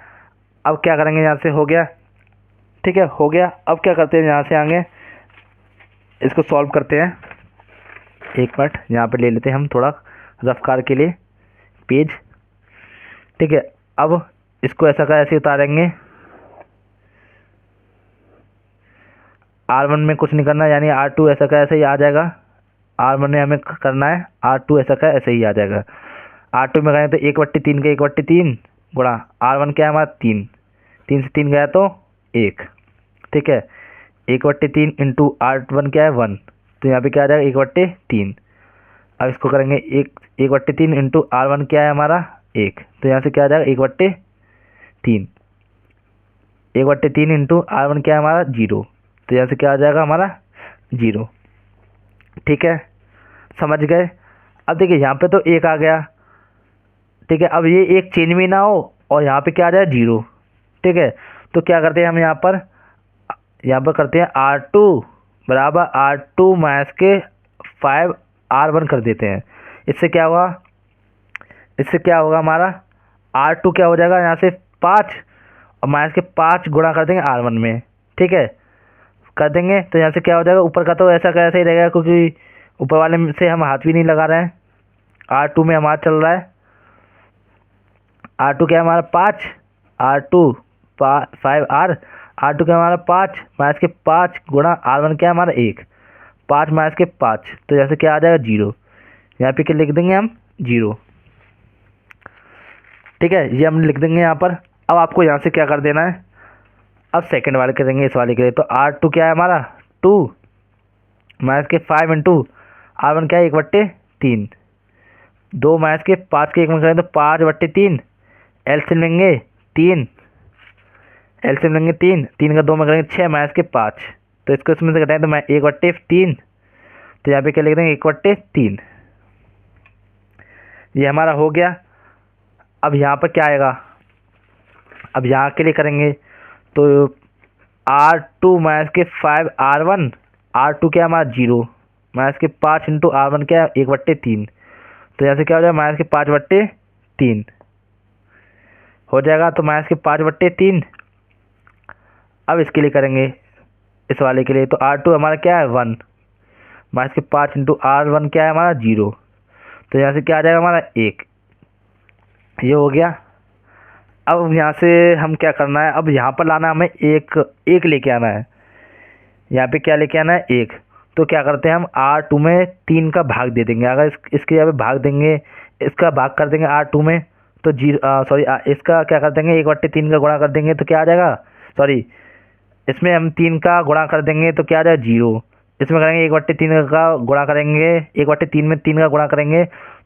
अब क्या करेंगे, यहाँ से हो गया। ठीक है, हो गया। अब क्या करते हैं, यहाँ से आगे इसको सॉल्व करते हैं। एक मिनट यहाँ पे ले लेते हैं हम थोड़ा रफ्तार के लिए पेज। ठीक है, अब इसको ऐसा का ऐसे उतारेंगे, R1 में कुछ नहीं करना, यानी R2 ऐसा का ऐसे ही आ जाएगा। R1 में हमें करना है, R2 ऐसा का ऐसे ही आ जाएगा। R2 में करें तो 1/3 का 1/3 गुणा R1 क्या है हमारा 3, 3 से 3 गया तो 1। ठीक है, 1/3 इंटू R1 क्या है 1, तो यहाँ पे क्या आ जाएगा 1/3। अब इसको करेंगे 1/3 इंटू R1 क्या है हमारा 1, तो यहाँ से क्या आ जाएगा 1/3। 1/3 इंटू R1 क्या है हमारा 0, तो यहाँ से क्या आ जाएगा हमारा 0। ठीक है, समझ गए। अब देखिए यहाँ पे तो 1 आ गया। ठीक है, अब ये एक चेंज भी ना हो और यहाँ पे क्या आ जाए 0। ठीक है, तो क्या करते हैं हम यहाँ पर करते हैं R2 बराबर R2 माइनस के 5 R1 कर देते हैं। इससे क्या होगा हमारा R2 क्या हो जाएगा यहाँ से 5 और माइनस के 5 गुणा कर देंगे R1 में। ठीक है, कर देंगे तो यहाँ से क्या हो जाएगा, ऊपर का तो ऐसा का ऐसा ही रहेगा, क्योंकि ऊपर वाले में से हम हाथ भी नहीं लगा रहे हैं, R2 में हमारा चल रहा है। R2 क्या है हमारा 5, R2 5 R2 क्या हमारा 5 माइनस के 5 गुणा R1 क्या है हमारा 1, 5 माइनस के 5, तो जैसे क्या आ जाएगा 0। यहाँ पे क्या लिख देंगे हम 0। ठीक है, ये हम लिख देंगे यहाँ पर। अब आपको यहाँ से क्या कर देना है, अब सेकंड वाले करेंगे इस वाले के लिए। तो R2 क्या है हमारा 2 माइनस के 5 इंटू R1 क्या है 1/3, 2 माइनस के 5 के 1 में करें तो 5/3, एलसीएम लेंगे 3, 3 का 2 में करेंगे 6 माइनस के 5, तो इसको इसमें से घटाएं तो मैं 1/3, तो यहाँ पे क्या लिख देंगे 1/3। ये हमारा हो गया। अब यहाँ पर क्या आएगा, अब यहाँ के लिए करेंगे तो R2 माइनस के 5 R1, R2 क्या है हमारा 0, माइनस के 5 इंटू R1 क्या है 1/3। तो यहाँ से क्या हो जाएगा माइनस के 5/3 हो जाएगा। तो माइनस के 5/3। अब इसके लिए करेंगे, इस वाले के लिए, तो R2 हमारा क्या है 1, माइनस के 5 इंटू R1 क्या है हमारा 0। तो यहाँ से क्या आ जाएगा हमारा 1। ये हो गया। अब यहाँ से हम क्या करना है, अब यहाँ पर लाना हमें एक लेके आना है। यहाँ पे क्या लेके आना है 1। तो क्या करते हैं हम R2 में 3 का भाग दे देंगे। अगर इसके यहाँ पे भाग देंगे, इसका भाग कर देंगे R2 में, तो इसका क्या कर देंगे 1/3 का गुणा कर देंगे तो क्या आ जाएगा, सॉरी, इसमें हम 3 का गुणा कर देंगे तो क्या आ जाएगा 0। इसमें करेंगे 1/3 का गुणा करेंगे, 1/3 में 3 का गुणा करेंगे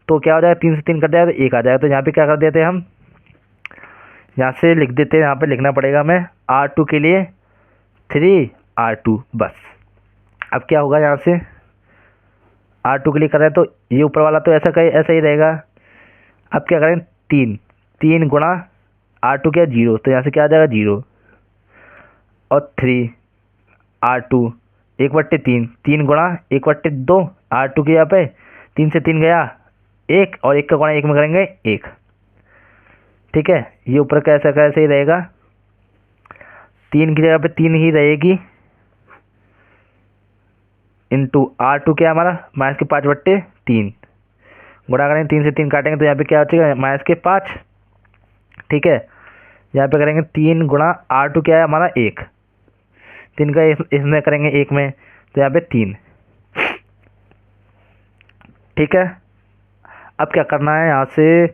तो क्या हो जाएगा, 3 से 3 कट जाएगा तो 1 आ जाएगा। तो यहाँ पे क्या कर देते हैं हम, यहाँ से लिख देते हैं, यहाँ पे लिखना पड़ेगा हमें R2 के लिए 3R2 बस। अब क्या होगा, यहाँ से R2 के लिए कर रहे हैं तो ये ऊपर वाला तो ऐसा ही रहेगा। अब क्या करें, 3 गुणा R2 क्या 0, तो यहाँ से क्या आ जाएगा 0, और 3R2 1/3, 3 गुणा 1/2 R2 के यहाँ पे 3 से 3 गया 1, और 1 का गुणा 1 में करेंगे 1। ठीक है, ये ऊपर कैसे ही रहेगा, 3 की जगह पे 3 ही रहेगी, इंटू R2 क्या हमारा माइनस के 5/3, गुणा करेंगे 3 से 3 काटेंगे तो यहाँ पे क्या हो जाएगा माइनस के 5। ठीक है, यहाँ पे करेंगे 3 गुणा R2 क्या है हमारा 1, 3 का इसमें करेंगे 1 में तो यहाँ पे 3। ठीक है, अब क्या करना है यहाँ से,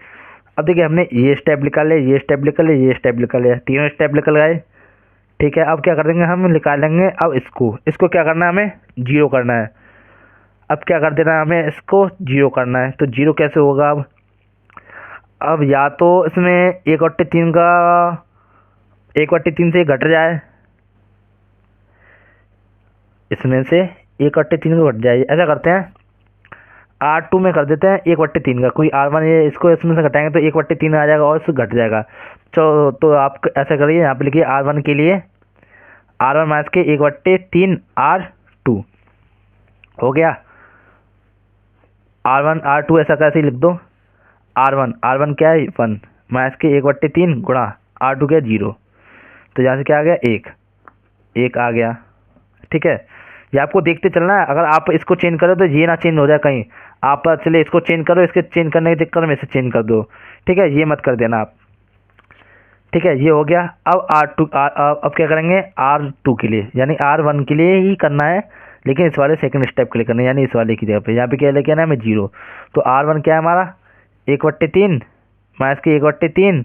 अब देखिए हमने ये स्टेप निकाल लिया, ये स्टेप निकाल लिया, ये स्टेप निकाल लिया, तीनों स्टेप निकल गए। ठीक है, अब क्या कर देंगे हम निकालेंगे, अब इसको क्या करना है हमें 0 करना है। अब क्या कर देना है हमें, इसको 0 करना है। तो 0 कैसे होगा, अब या तो इसमें 1/3 का 1/3 से घट जाए, इसमें से 1/3 को घट जाए, ऐसा करते हैं R2 में कर देते हैं 1/3 का, कोई R1 ये इसको इसमें से घटाएंगे तो 1/3 आ जाएगा और इससे घट जाएगा। तो आप ऐसा करिए, यहाँ पे लिखिए R1 के लिए R1 माइनस के 1/3 R2 हो गया। R1 R2 ऐसा कैसे लिख दो, R1 क्या है 1 माइनस के 1/3 गुणा R2 क्या 0, तो यहाँ से क्या आ गया 1 आ गया। ठीक है, ये आपको देखते चलना है, अगर आप इसको चेंज करो तो ये ना चेंज हो जाए कहीं, आप चलिए इसको चेंज करो, इसके चेंज करने के चक्कर में इसे चेंज कर दो। ठीक है, ये मत कर देना आप। ठीक है, ये हो गया। अब अब क्या करेंगे R2 के लिए, यानी R1 के लिए ही करना है, लेकिन इस वाले सेकंड स्टेप के लिए करना है, यानी इस वाले की जगह पे यहाँ पे क्या लेके आना है हमें 0। तो R1 क्या है हमारा 1/3 माइनस के 1/3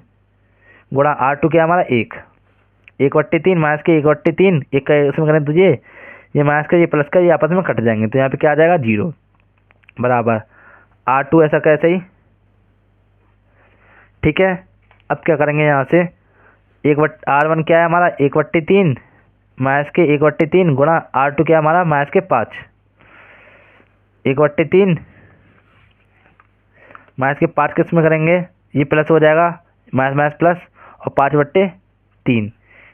गुणा R2 क्या है हमारा 1/3 माइनस के 1/3, एक का इसमें करें तो ये माइनस का ये प्लस का ये आपस में कट जाएंगे तो यहाँ पे क्या आ जाएगा 0 बराबर R2 ऐसा कैसे ही। ठीक है, अब क्या करेंगे यहाँ से R1 क्या है हमारा 1/3 माइनस के 1/3 गुणा R2 क्या है हमारा माइनस के 5, 1/3 माइनस के 5 किस में करेंगे, ये प्लस हो जाएगा माइनस माइनस प्लस, और 5/3,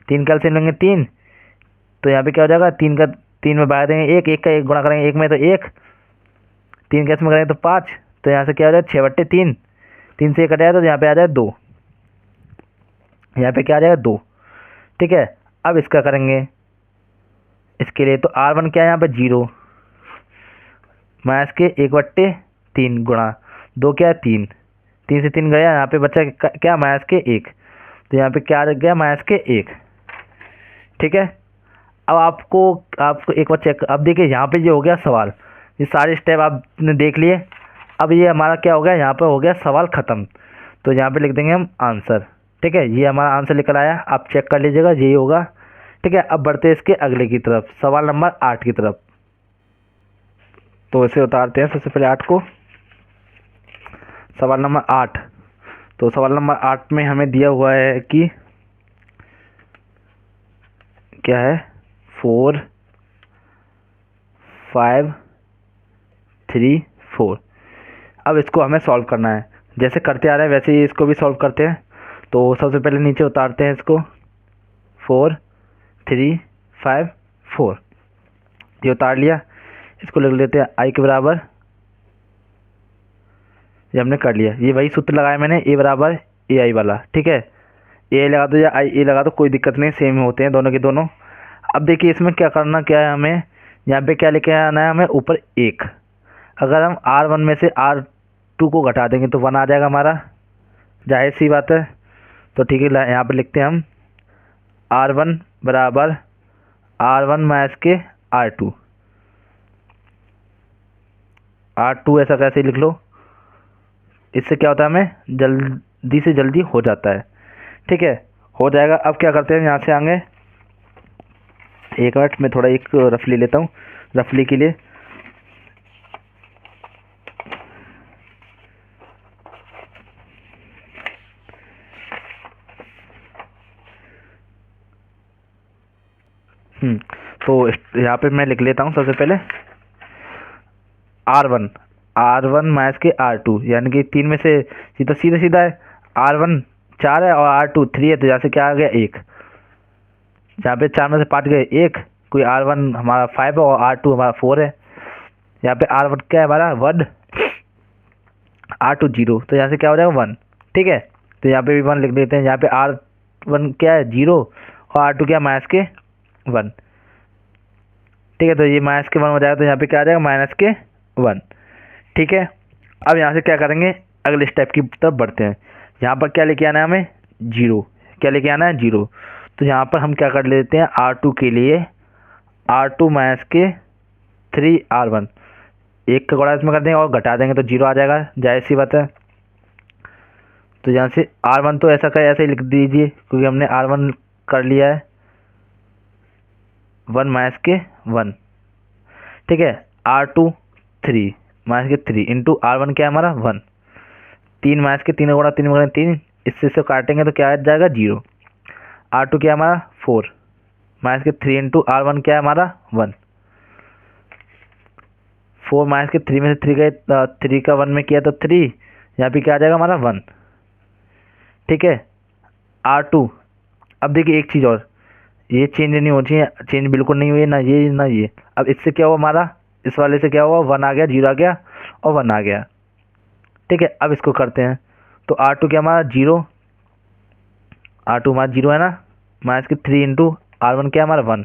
3 का एलसीएम लेंगे 3, तो यहाँ पे क्या हो जाएगा 3 में बढ़ा देंगे 1 का 1 गुणा करेंगे 1 में तो 1, 3 का इसमें करेंगे तो 5, तो यहाँ से क्या हो जाएगा 6/3, 3 से 1 कट जाएगा तो यहाँ पे आ जाएगा 2, यहाँ पे क्या आ जाएगा 2। ठीक है, अब इसका करेंगे इसके लिए, तो R1 क्या है यहाँ पे 0 माइनस के 1/3 गुणा 2 क्या है 3 से 3 गया, यहाँ पे बच्चा क्या माइनस के 1, तो यहाँ पे क्या आ गया माइनस के 1। ठीक है, अब आपको एक बार चेक, अब देखिए यहाँ पे ये हो गया सवाल, ये सारे स्टेप आपने देख लिए। अब ये हमारा क्या हो गया, यहाँ पे हो गया सवाल ख़त्म, तो यहाँ पे लिख देंगे हम आंसर। ठीक है, ये हमारा आंसर निकल आया, आप चेक कर लीजिएगा यही होगा। ठीक है, अब बढ़ते हैं इसके अगले की तरफ, सवाल नंबर 8 की तरफ। तो इसे उतारते हैं सबसे पहले 8 को, सवाल नंबर 8। तो सवाल नंबर 8 में हमें दिया हुआ है कि क्या है 4 5 3 4। अब इसको हमें सॉल्व करना है, जैसे करते आ रहे हैं वैसे ही इसको भी सॉल्व करते हैं। तो सबसे पहले नीचे उतारते हैं इसको, 4 3 5 4, ये उतार लिया। इसको लिख लेते हैं आई के बराबर, ये हमने कर लिया। ये वही सूत्र लगाया मैंने, ए बराबर ए आई वाला, ठीक है। ए लगा दो या आई ए लगा दो, कोई दिक्कत नहीं, सेम होते हैं दोनों के दोनों। अब देखिए इसमें क्या करना क्या है, हमें यहाँ पे क्या लेके आना है, हमें ऊपर 1। अगर हम R1 में से R2 को घटा देंगे तो 1 आ जाएगा हमारा, जाहिर सी बात है। तो ठीक है, यहाँ पे लिखते हैं हम R1 बराबर R1 माइनस के R2। R2 ऐसा कैसे लिख लो, इससे क्या होता है, हमें जल्दी से जल्दी हो जाता है, ठीक है, हो जाएगा। अब क्या करते हैं, यहाँ से आगे 1 मिनट में थोड़ा एक रफली लेता हूँ, रफली के लिए। तो यहाँ पे मैं लिख लेता हूँ सबसे पहले R1 माइनस के R2, यानी कि 3 में से सीधा सीधा सीधा है। R1 4 है और R2 3 है, तो यहाँ से क्या आ गया 1। यहाँ पे 4 में से 5 गए 1, कोई R1 हमारा 5 है और R2 हमारा 4 है। यहाँ पे R1 क्या है हमारा 1, R2 0, तो यहाँ से क्या हो जाएगा 1, ठीक है। तो यहाँ पे भी 1 लिख देते हैं। यहाँ पे R1 क्या है 0 और R2 क्या है माइनस के 1, ठीक है। तो ये माइनस के 1 हो जाएगा, तो यहाँ पे क्या आ जाएगा माइनस के 1, ठीक है। अब यहाँ से क्या करेंगे, अगले स्टेप की तरफ बढ़ते हैं। यहाँ पर क्या लेके आना है हमें 0, क्या लेके आना है 0। तो यहाँ पर हम क्या कर लेते हैं, R2 के लिए R2 माइनस के 3R1, 1 का गुणा इसमें कर देंगे और घटा देंगे तो 0 आ जाएगा, जाहिर सी बात है। तो यहाँ से R1 तो ऐसा का ऐसे ही लिख दीजिए, क्योंकि हमने R1 कर लिया है 1 माइनस के 1, ठीक है। R2 3 माइनस के 3 इंटू R1 क्या है हमारा 1, 3 माइनस के 3 का गुणा 3 में 3, इससे काटेंगे तो क्या आ जाएगा 0। R2 क्या है हमारा 4 माइनस के 3 इंटू R1 क्या है हमारा 1, 4 माइनस के 3 में से 3 का 1 में किया तो 3, यहाँ पे क्या आ जाएगा हमारा 1, ठीक है। R2, अब देखिए एक चीज़ और, ये चेंज नहीं होनी चाहिए, चेंज बिल्कुल नहीं हुई है, ना ये ना ये। अब इससे क्या हुआ हमारा, इस वाले से क्या हुआ 1 आ गया, 0 आ गया और 1 आ गया, ठीक है। अब इसको करते हैं, तो R2 क्या हमारा 0, R2 हमारा 0 है ना, माइनस के 3 इंटू R1 क्या हमारा 1,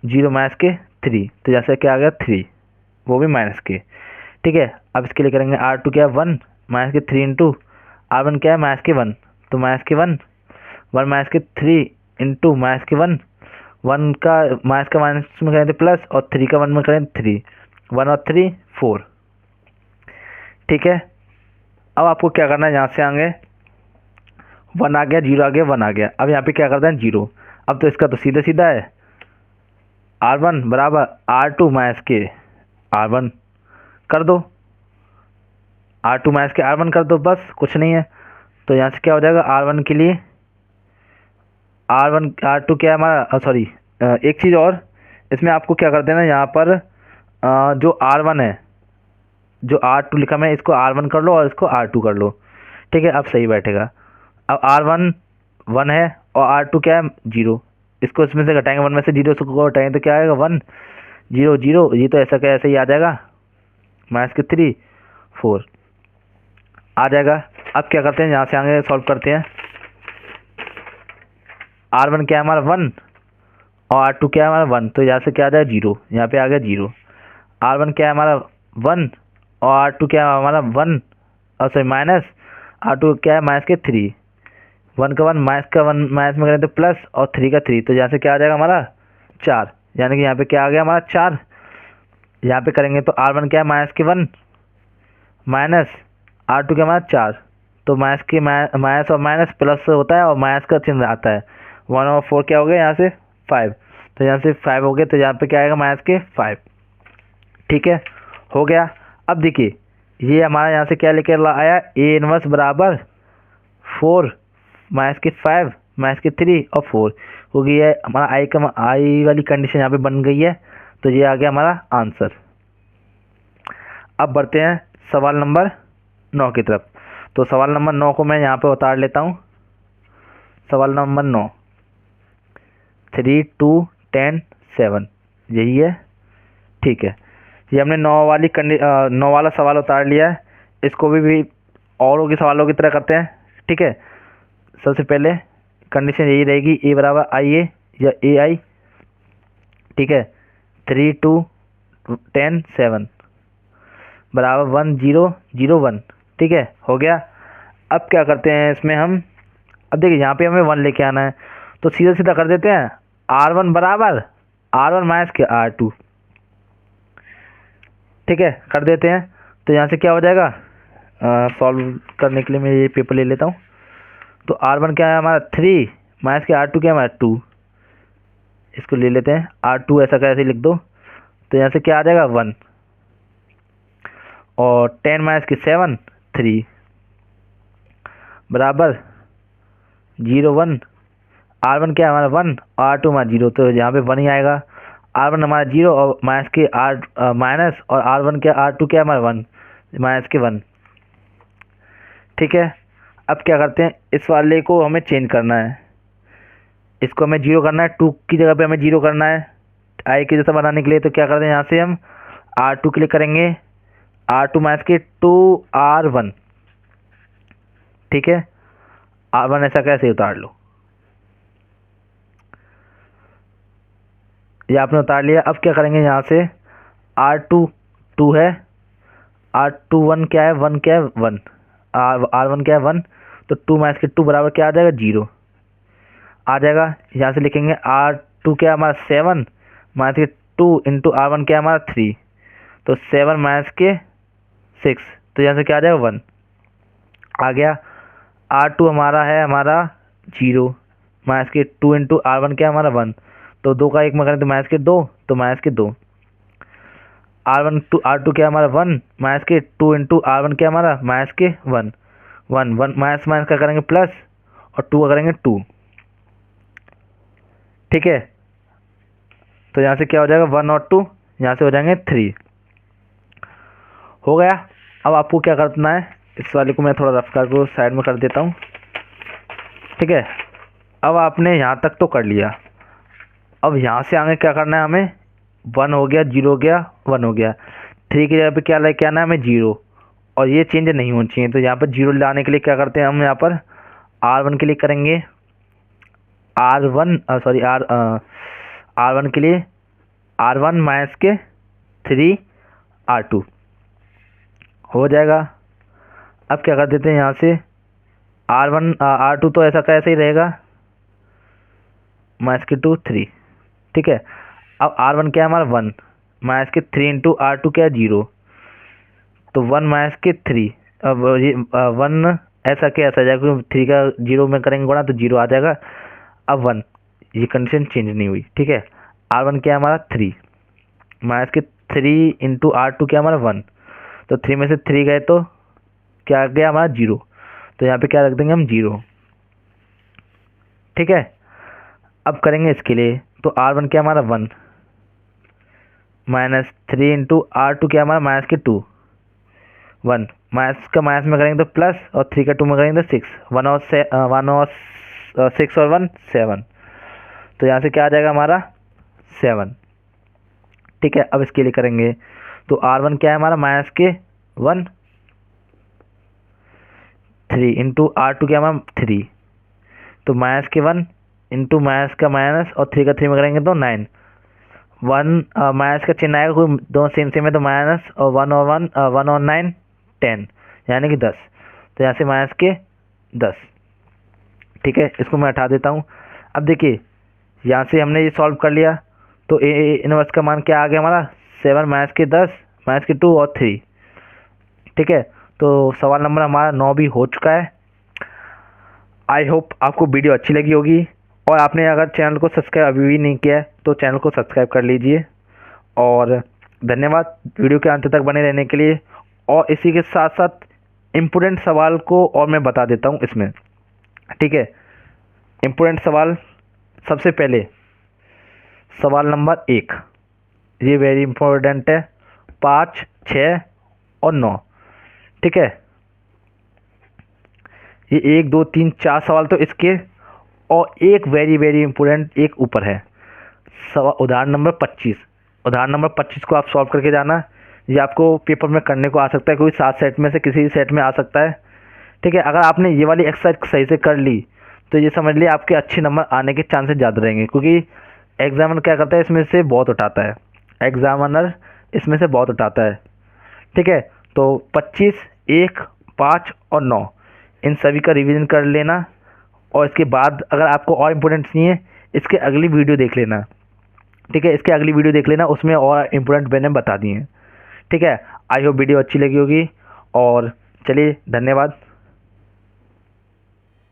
0 माइनस के 3, तो जैसे क्या आ गया 3, वो भी माइनस के, ठीक है। अब इसके लिए करेंगे R2 क्या है 1 माइनस के 3 इंटू R1 क्या है माइनस के 1, तो माइनस के 1 माइनस के 3 इंटू माइनस के 1 का माइनस में करें तो प्लस और 3 का 1 में करें 3, 1 और 3 4, ठीक है। अब आपको क्या करना है, यहाँ से आगे 1 आ गया, 0 आ गया, 1 आ गया। अब यहाँ पे क्या करते हैं 0। अब तो इसका तो सीधा सीधा है, R1 बराबर R2 माइनस के R1 कर दो, R2 माइनस के R1 कर दो, बस कुछ नहीं है। तो यहाँ से क्या हो जाएगा R1 के लिए R2 क्या है हमारा, सॉरी एक चीज़ और, इसमें आपको क्या कर देना, यहाँ पर जो R1 है, जो R2 लिखा मैं, इसको R1 कर लो और इसको R2 कर लो, ठीक है। अब सही बैठेगा। अब R1 1 है और R2 क्या है 0, इसको इसमें से घटाएंगे, 1 में से 0 को घटाएंगे तो क्या आएगा 1 0 0, ये तो ऐसा क्या ऐसे ही आ जाएगा, माइनस के 3 4 आ जाएगा। अब क्या करते हैं, यहाँ से आगे सॉल्व करते हैं। R1 क्या है हमारा 1 और R2 क्या है हमारा 1, तो यहाँ से क्या आ जाएगा 0, यहाँ पे आ गया 0। R1 क्या है हमारा 1 और R2 क्या है हमारा 1, और सॉरी माइनस, R2 क्या है माइनस के 3, 1 का 1 माइनस का 1 माइनस में करें तो प्लस और 3 का 3, तो यहाँ से क्या आ जाएगा हमारा 4, यानी कि यहाँ पे क्या आ गया हमारा 4। यहाँ पे करेंगे तो R1 क्या है माइनस के 1 माइनस R2 क्या हमारा 4, तो माइनस के माइनस और माइनस प्लस होता है और माइनस का चिन्ह आता है, 1 और 4 क्या हो गया यहाँ से 5, तो यहाँ से 5 हो गया, तो यहाँ पे क्या आएगा माइनस के 5, ठीक है, हो गया। अब देखिए ये हमारा यहाँ से क्या लेकर आया, A इनवर्स बराबर 4 माइनस के 5 माइनस के 3 और 4 हो गई है हमारा, आई वाली कंडीशन यहाँ पे बन गई है, तो ये आ गया हमारा आंसर। अब बढ़ते हैं सवाल नंबर 9 की तरफ। तो सवाल नंबर 9 को मैं यहाँ पे उतार लेता हूँ। सवाल नंबर 9, 3 2 10 7 यही है। ठीक है, ये हमने 9 वाला सवाल उतार लिया है। इसको भी औरों के सवालों की तरह करते हैं। ठीक है, सबसे पहले कंडीशन यही रहेगी, ए बराबर आई ए या ए आई। ठीक है, 3 2 10 7 बराबर 1 0 0 1। ठीक है, हो गया। अब क्या करते हैं इसमें हम, अब देखिए यहाँ पे हमें 1 लेके आना है, तो सीधा सीधा कर देते हैं R1 बराबर R1 माइनस के R2। ठीक है, कर देते हैं। तो यहाँ से क्या हो जाएगा, सॉल्व करने के लिए मैं ये पेपर ले लेता हूँ। तो R1 क्या है हमारा 3 माइनस के R2 क्या है हमारा 2। इसको ले लेते हैं, R2 ऐसा कैसे लिख दो। तो यहाँ से क्या आ जाएगा 1 और 10 माइनस के 7 3 बराबर 0 1। R1 क्या है हमारा 1, R2 हमारा 0, तो यहाँ पे 1 ही आएगा। R1 हमारा 0 और माइनस के माइनस और R1 क्या R2 क्या है हमारा 1 माइनस के 1। ठीक है, अब क्या करते हैं, इस वाले को हमें चेंज करना है। इसको हमें 0 करना है, 2 की जगह पे हमें 0 करना है आई के जैसा बनाने के लिए। तो क्या करते हैं, यहाँ से हम R2 क्लिक करेंगे, R2 माइनस के 2 R1। ठीक है, R1 ऐसा कैसे उतार लो, ये आपने उतार लिया। अब क्या करेंगे, यहाँ से R2 2 है, R2 1 क्या है 1 क्या है 1, R1 क्या है 1, तो 2 माइनस के 2 बराबर क्या आ जाएगा 0 आ जाएगा। यहाँ से लिखेंगे R2 क्या है हमारा 7 माइनस के 2 इंटू R1 क्या है हमारा 3, तो 7 माइनस के 6, तो यहाँ से क्या आ जाएगा 1 आ गया। R2 हमारा है हमारा 0 माइनस के 2 इंटू R1 क्या है हमारा 1, तो 2 का 1 में करें तो माइनस के 2, तो माइनस के 2। R2 क्या है हमारा 1 माइनस के 2 इंटू R1 क्या है हमारा माइनस के 1 1 1 माइनस माइनस का करेंगे प्लस और 2 का करेंगे 2। ठीक है, तो यहाँ से क्या हो जाएगा 1 और 2, यहाँ से हो जाएंगे 3। हो गया। अब आपको क्या करना है, इस वाले को मैं थोड़ा रफ कर साइड में कर देता हूँ। ठीक है, अब आपने यहाँ तक तो कर लिया। अब यहाँ से आगे क्या करना है हमें, 1 हो गया 0 हो गया 1 हो गया, 3 की जगह पे क्या लेके आना है हमें 0, और ये चेंज नहीं होनी चाहिए। तो यहाँ पर 0 लाने के लिए क्या करते हैं हम, यहाँ पर R1 क्लिक करेंगे, R1 के लिए R1 माइनस के 3 R2 हो जाएगा। अब क्या कर देते हैं, यहाँ से R2 तो ऐसा कैसे ही रहेगा माइनस के 2 3। ठीक है, अब R1 क्या है हमारा 1 माइनस के 3 इंटू R2 क्या है 0, तो 1 माइनस के 3। अब ये 1 ऐसा क्या ऐसा जाएगा, क्योंकि 3 का 0 में करेंगे गुणा तो 0 आ जाएगा। अब 1, ये कंडीशन चेंज नहीं हुई। ठीक है, R1 क्या है हमारा 3 माइनस के 3 इंटू R2 क्या है हमारा 1, तो 3 में से 3 गए तो क्या आ गया हमारा 0, तो यहाँ पे क्या रख देंगे हम 0। ठीक है, अब करेंगे इसके लिए, तो R1 क्या हमारा 1 माइनस 3 इंटू R2 क्या हमारा माइनस के 2 1, माइनस का माइनस में करेंगे तो प्लस और 3 का 2 में करेंगे तो 6, 1 और 6 और 1 7, तो यहाँ से क्या आ जाएगा हमारा 7। ठीक है, अब इसके लिए करेंगे, तो R1 क्या है हमारा माइनस के 1 3 इंटू R2 क्या हमारा 3, तो माइनस के 1 इंटू माइनस का माइनस और 3 का 3 में करेंगे तो 9, 1 माइनस का चिन्ह आएगा, कोई दोनों सेम सेम है तो माइनस, और 1 और 9 10 यानी कि 10, तो यहाँ से माइनस के 10। ठीक है, इसको मैं हटा देता हूँ। अब देखिए यहाँ से हमने ये सॉल्व कर लिया, तो ए इनवर्स का मान क्या आ गया हमारा 7 माइनस के 10 माइनस के 2 और 3। ठीक है, तो सवाल नंबर हमारा 9 भी हो चुका है। आई होप आपको वीडियो अच्छी लगी होगी, और आपने अगर चैनल को सब्सक्राइब अभी भी नहीं किया है तो चैनल को सब्सक्राइब कर लीजिए। और धन्यवाद वीडियो के अंत तक बने रहने के लिए। और इसी के साथ साथ इम्पोर्टेंट सवाल को और मैं बता देता हूँ इसमें। ठीक है, इम्पोर्टेंट सवाल, सबसे पहले सवाल नंबर 1, ये वेरी इंपॉर्टेंट है, 5 6 और 9। ठीक है, ये 1 2 3 4 सवाल तो इसके, और एक वेरी वेरी इंपॉर्टेंट एक ऊपर है। उदाहरण नंबर 25, उदाहरण नंबर 25 को आप सॉल्व करके जाना। ये आपको पेपर में करने को आ सकता है, कोई 7 सेट में से किसी भी सेट में आ सकता है। ठीक है, अगर आपने ये वाली एक्सरसाइज सही से कर ली तो ये समझ लिया आपके अच्छे नंबर आने के चांसेस ज़्यादा रहेंगे, क्योंकि एग्जामिनर क्या करता है, इसमें से बहुत उठाता है, एग्जामिनर इसमें से बहुत उठाता है। ठीक है, तो 25, 1, 5 और 9 इन सभी का रिवीजन कर लेना, और इसके बाद अगर आपको और इम्पोर्टेंट नहीं है, इसके अगली वीडियो देख लेना। ठीक है, इसके अगली वीडियो देख लेना, उसमें और इम्पोर्टेंट मैंने बता दिए हैं। ठीक है, आई होप वीडियो अच्छी लगी होगी, और चलिए धन्यवाद।